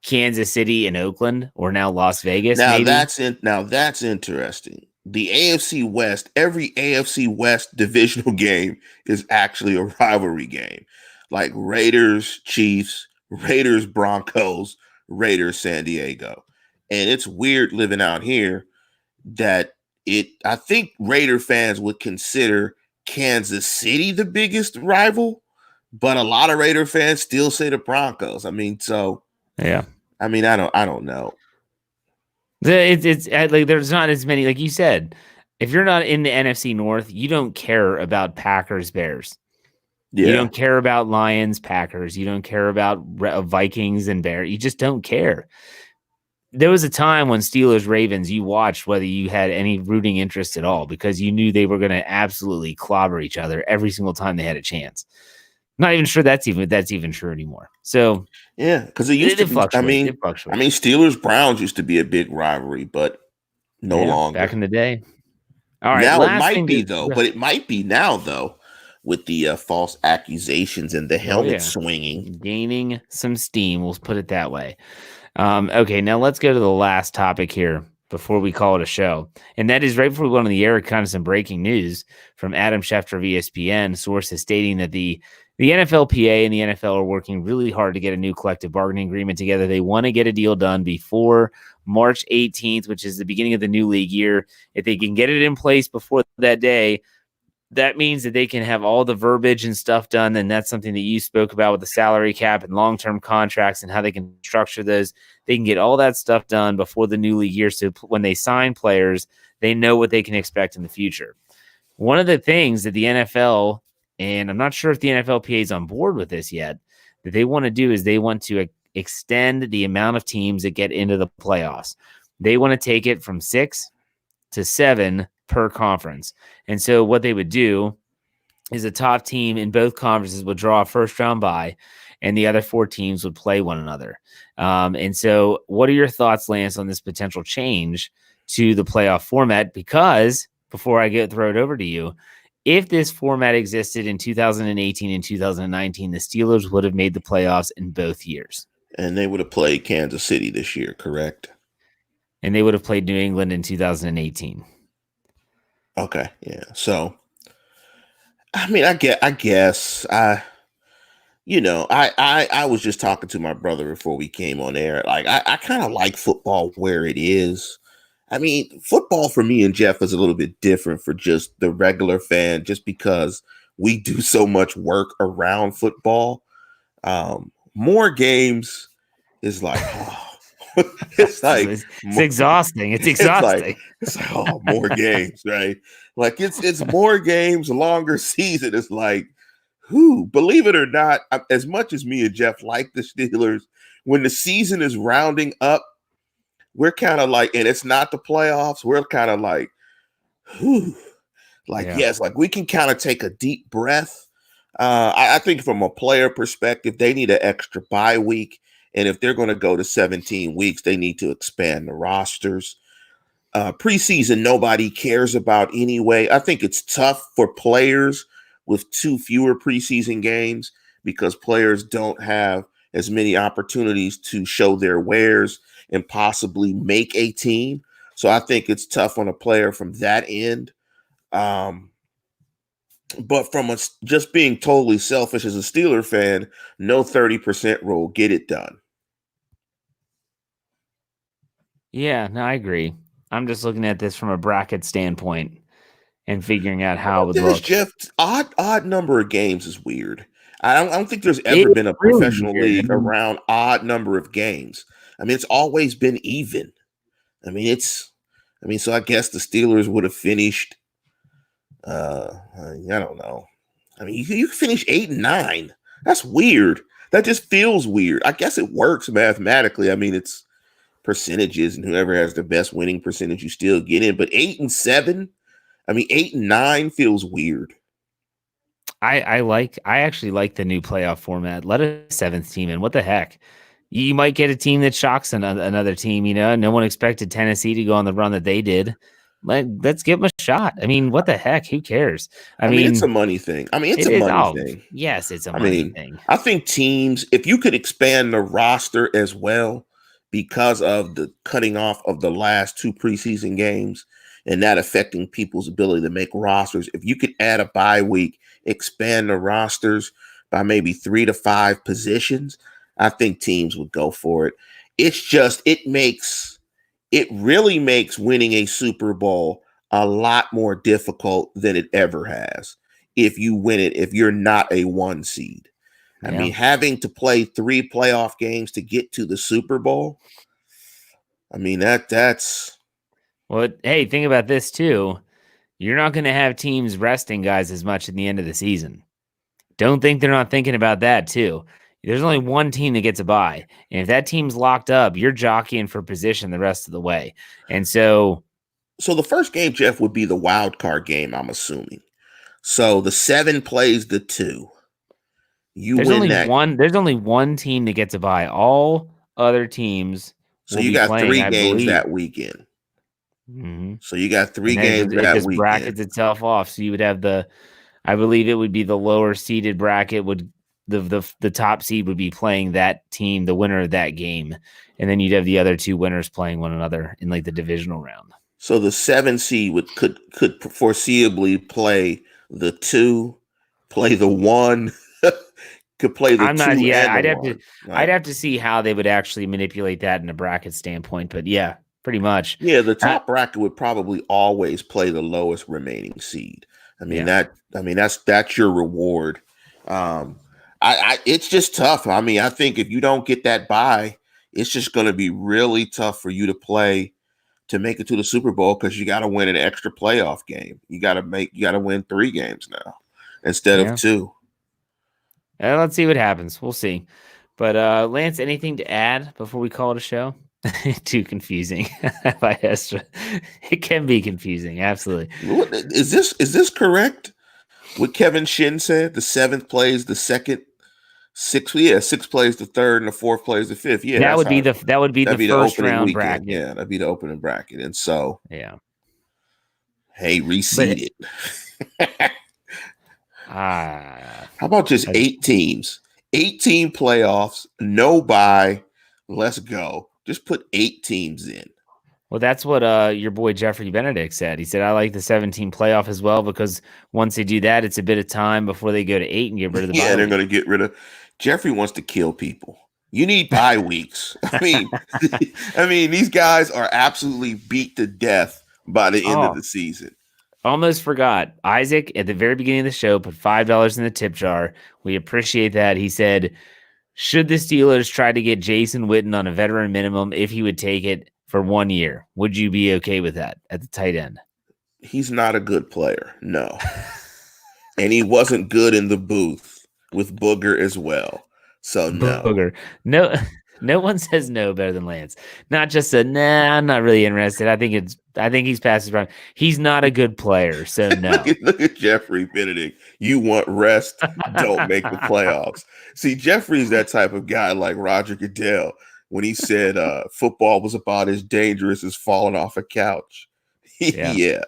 Kansas City and Oakland, or now Las Vegas, Now maybe. that's in, now that's interesting. The AFC West, every AFC West divisional game is actually a rivalry game. Like Raiders, Chiefs, Raiders, Broncos, Raiders, San Diego. And it's weird living out here that I think Raider fans would consider Kansas City the biggest rival, but a lot of Raider fans still say the Broncos. I mean, so Yeah. I don't know. It's like there's not as many, like you said. If you're not in the NFC North, you don't care about Packers, Bears. You Yeah. don't care about Lions, Packers. You don't care about Vikings and Bears. You just don't care. There was a time when Steelers, Ravens, you watched whether you had any rooting interest at all because you knew they were going to absolutely clobber each other every single time they had a chance. Not even sure that's even true anymore. So yeah, because it used to be. It fluctuates. Steelers Browns used to be a big rivalry, but no longer. Back in the day. All right, now it last might thing be though, but it might be now though, with the false accusations and the helmet swinging, gaining some steam. We'll put it that way. Okay, now let's go to the last topic here before we call it a show. And that is right before we went on the air, kind of some breaking news from Adam Schefter of ESPN. Sources stating that the NFLPA and the NFL are working really hard to get a new collective bargaining agreement together. They want to get a deal done before March 18th, which is the beginning of the new league year. If they can get it in place before that day, that means that they can have all the verbiage and stuff done. And that's something that you spoke about with the salary cap and long-term contracts and how they can structure those. They can get all that stuff done before the new league year. So when they sign players, they know what they can expect in the future. One of the things that the NFL, and I'm not sure if the NFLPA is on board with this yet, that they want to do is they want to extend the amount of teams that get into the playoffs. They want to take it from 6 to 7 per conference. And so what they would do is a top team in both conferences would draw a first round bye and the other 4 teams would play one another. And so what are your thoughts, Lance, on this potential change to the playoff format? Because before I throw it over to you, if this format existed in 2018 and 2019, the Steelers would have made the playoffs in both years. And they would have played Kansas City this year, correct? And they would have played New England in 2018. Okay, yeah. So, I guess I was just talking to my brother before we came on air. Like, I kind of like football where it is. I mean, football for me and Jeff is a little bit different for just the regular fan, just because we do so much work around football. More games is like, it's like it's exhausting. It's exhausting. It's like, oh, more games, right? Like it's more games, longer season. It's like, believe it or not, as much as me and Jeff like the Steelers, when the season is rounding up, we're kind of like, and it's not the playoffs, we're kind of like, yes, like we can kind of take a deep breath. I think from a player perspective, they need an extra bye week. And if they're going to go to 17 weeks, they need to expand the rosters. Preseason, nobody cares about anyway. I think it's tough for players with 2 fewer preseason games because players don't have as many opportunities to show their wares and possibly make a team. So I think it's tough on a player from that end. But from just being totally selfish as a Steeler fan, no 30% rule, get it done. Yeah, no, I agree. I'm just looking at this from a bracket standpoint and figuring out how it would look. Jeff, odd number of games is weird. I don't think there's ever been a professional league around odd number of games. I mean, it's always been even. So I guess the Steelers would have finished. I don't know. I mean, you finish 8 and 9. That's weird. That just feels weird. I guess it works mathematically. I mean, it's percentages, and whoever has the best winning percentage, you still get in. But 8 and 7, 8 and 9 feels weird. I actually like the new playoff format. Let a 7th team in. What the heck? You might get a team that shocks another team. No one expected Tennessee to go on the run that they did. Let's give them a shot. I mean, what the heck? Who cares? I mean, it's a money thing. It is. Oh, yes, it's a money thing. I think teams, if you could expand the roster as well, because of the cutting off of the last 2 preseason games and that affecting people's ability to make rosters, if you could add a bye week, expand the rosters by maybe 3 to 5 positions, I think teams would go for it. It's just, it really makes winning a Super Bowl a lot more difficult than it ever has if you win it, if you're not a 1 seed. I mean, having to play 3 playoff games to get to the Super Bowl, I mean, that's... Well, hey, think about this too. You're not going to have teams resting guys as much at the end of the season. Don't think they're not thinking about that too. There's only 1 team that gets a bye. And if that team's locked up, you're jockeying for position the rest of the way. And so the first game, Jeff, would be the wild card game, I'm assuming. So the 7 plays the 2. There's only one team that gets a bye. All other teams. So you got 3 games that weekend. Mm-hmm. So you got 3 games that weekend. It just brackets itself off. So you would have I believe it would be the lower seeded bracket would the top seed would be playing that team, the winner of that game, and then you'd have the other 2 winners playing one another in like the divisional round. So the 7 seed could foreseeably play the 2, play the 1, could play the 2. Yeah, I'd have to see how they would actually manipulate that in a bracket standpoint, but yeah, pretty much. Yeah, the top bracket would probably always play the lowest remaining seed. I mean that's your reward. It's just tough. I mean, I think if you don't get that bye, it's just going to be really tough for you to make it to the Super Bowl because you got to win an extra playoff game. You got to win 3 games now instead of 2. Let's see what happens. We'll see. But Lance, anything to add before we call it a show? Too confusing. It can be confusing. Absolutely. Is this correct? What Kevin Shin said, the 7th plays the 2nd, 6th plays the 3rd, and the 4th plays the 5th. Yeah, that would be the first round weekend. Bracket. Yeah, that'd be the opening bracket. And so, yeah, hey, reseed it. How about just 8 teams? 18 playoffs, no bye. Let's go. Just put 8 teams in. Well, that's what your boy Jeffrey Benedict said. He said, I like the 17 playoff as well because once they do that, it's a bit of time before they go to 8 and get rid of the bye. Yeah, they're going to get rid of. Jeffrey wants to kill people. You need bye weeks. I mean, these guys are absolutely beat to death by the end of the season. Almost forgot. Isaac, at the very beginning of the show, put $5 in the tip jar. We appreciate that. He said, should the Steelers try to get Jason Witten on a veteran minimum if he would take it for 1 year? Would you be okay with that at the tight end? He's not a good player. No. And he wasn't good in the booth with Booger as well. So no. Booger. No one says no better than Lance. Not just nah, I'm not really interested. I think he's past his prime. He's not a good player, so no. Look at Jeffrey Benedict. You want rest, don't make the playoffs. See, Jeffrey's that type of guy like Roger Goodell when he said football was about as dangerous as falling off a couch. Yeah.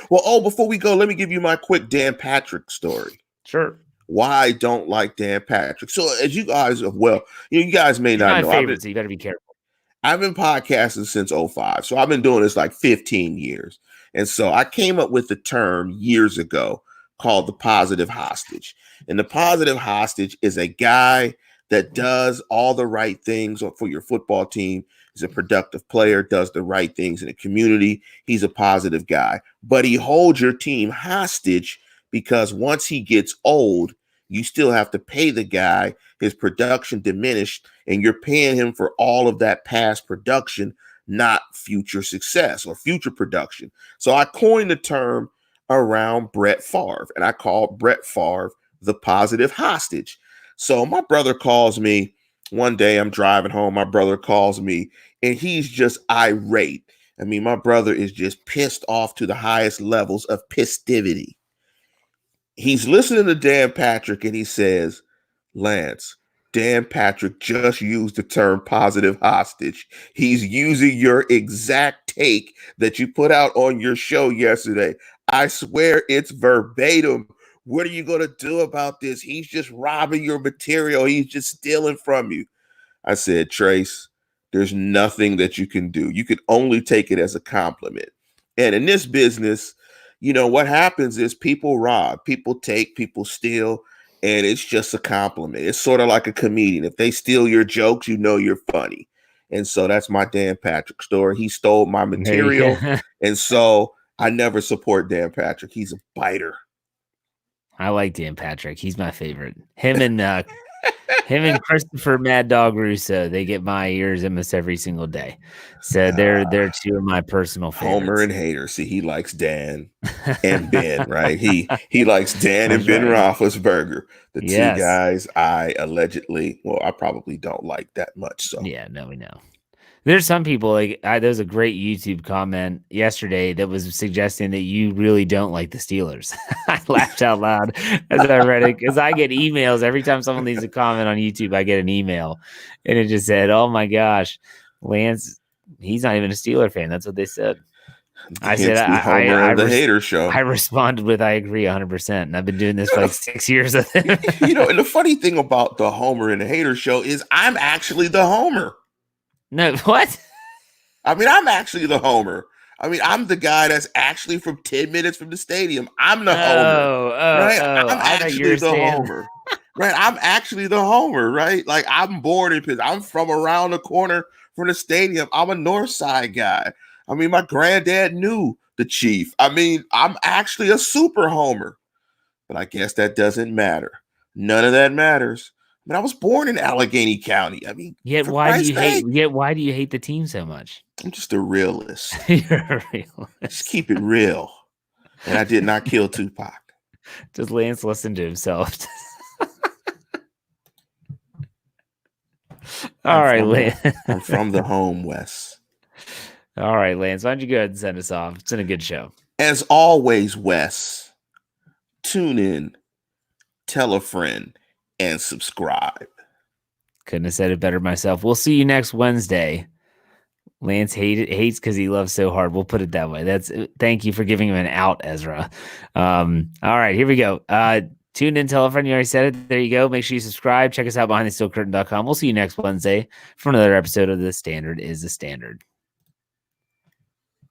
Before we go, let me give you my quick Dan Patrick story. Sure. Why I don't like Dan Patrick. So as you guys you guys may not know. Favorite, so you better be careful. I've been podcasting since 2005. So I've been doing this like 15 years. And so I came up with the term years ago called the positive hostage. And the positive hostage is a guy that does all the right things for your football team. He's a productive player, does the right things in the community. He's a positive guy, but he holds your team hostage because once he gets old, you still have to pay the guy. His production diminished, and you're paying him for all of that past production, not future success or future production. So I coined the term around Brett Favre, and I call Brett Favre the positive hostage. So my brother calls me one day. I'm driving home. My brother calls me, and he's just irate. I mean, my brother is just pissed off to the highest levels of pistivity. He's listening to Dan Patrick, and he says, Lance, Dan Patrick just used the term positive hostage. He's using your exact take that you put out on your show yesterday. I swear it's verbatim. What are you going to do about this? He's just robbing your material. He's just stealing from you. I said, Trace, there's nothing that you can do. You can only take it as a compliment. And in this business, you know, what happens is people rob, people take, people steal, and it's just a compliment. It's sort of like a comedian. If they steal your jokes, you know you're funny. And so that's my Dan Patrick story. He stole my material. And so I never support Dan Patrick. He's a biter. I like Dan Patrick. He's my favorite. Him and Christopher Mad Dog Russo, they get my ears almost every single day. So they're two of my personal favorites. Homer and Hater. See, he likes Dan and Ben, right? He likes Dan and Ben Roethlisberger. The two guys I probably don't like that much. So yeah, no, we know. There's some people there was a great YouTube comment yesterday that was suggesting that you really don't like the Steelers. I laughed out loud as I read it because I get emails every time someone leaves a comment on YouTube. I get an email and it just said, "Oh my gosh, Lance, he's not even a Steeler fan." That's what they said. I said, the Hater Show. I responded with, "I agree 100%." And I've been doing this for like 6 years. You know, and the funny thing about the Homer and the Hater Show is I'm actually the Homer. No, what? I mean, I'm actually the Homer. I mean, I'm the guy that's actually from 10 minutes from the stadium. I'm the Homer. Right? I'm actually the Homer. Right? I'm actually the Homer, right? Like, I'm born in Pittsburgh. I'm from around the corner from the stadium. I'm a North Side guy. I mean, my granddad knew the Chief. I mean, I'm actually a super Homer. But I guess that doesn't matter. None of that matters. I mean, I was born in Allegheny County. I mean, yet why do you hate the team so much? I'm just a realist. You're a realist. Just keep it real. And I did not kill Tupac. Does Lance listen to himself? All right, Lance. I'm from the home, Wes. All right, Lance. Why don't you go ahead and send us off? It's been a good show. As always, Wes, tune in, tell a friend, and subscribe. Couldn't have said it better myself. We'll see you next Wednesday. Lance hates because he loves so hard. We'll put it that way. Thank you for giving him an out, Ezra. All right, here we go. Tune in, tell a friend. You already said it. There you go. Make sure you subscribe. Check us out behindthesteelcurtain.com. We'll see you next Wednesday for another episode of The Standard is the Standard.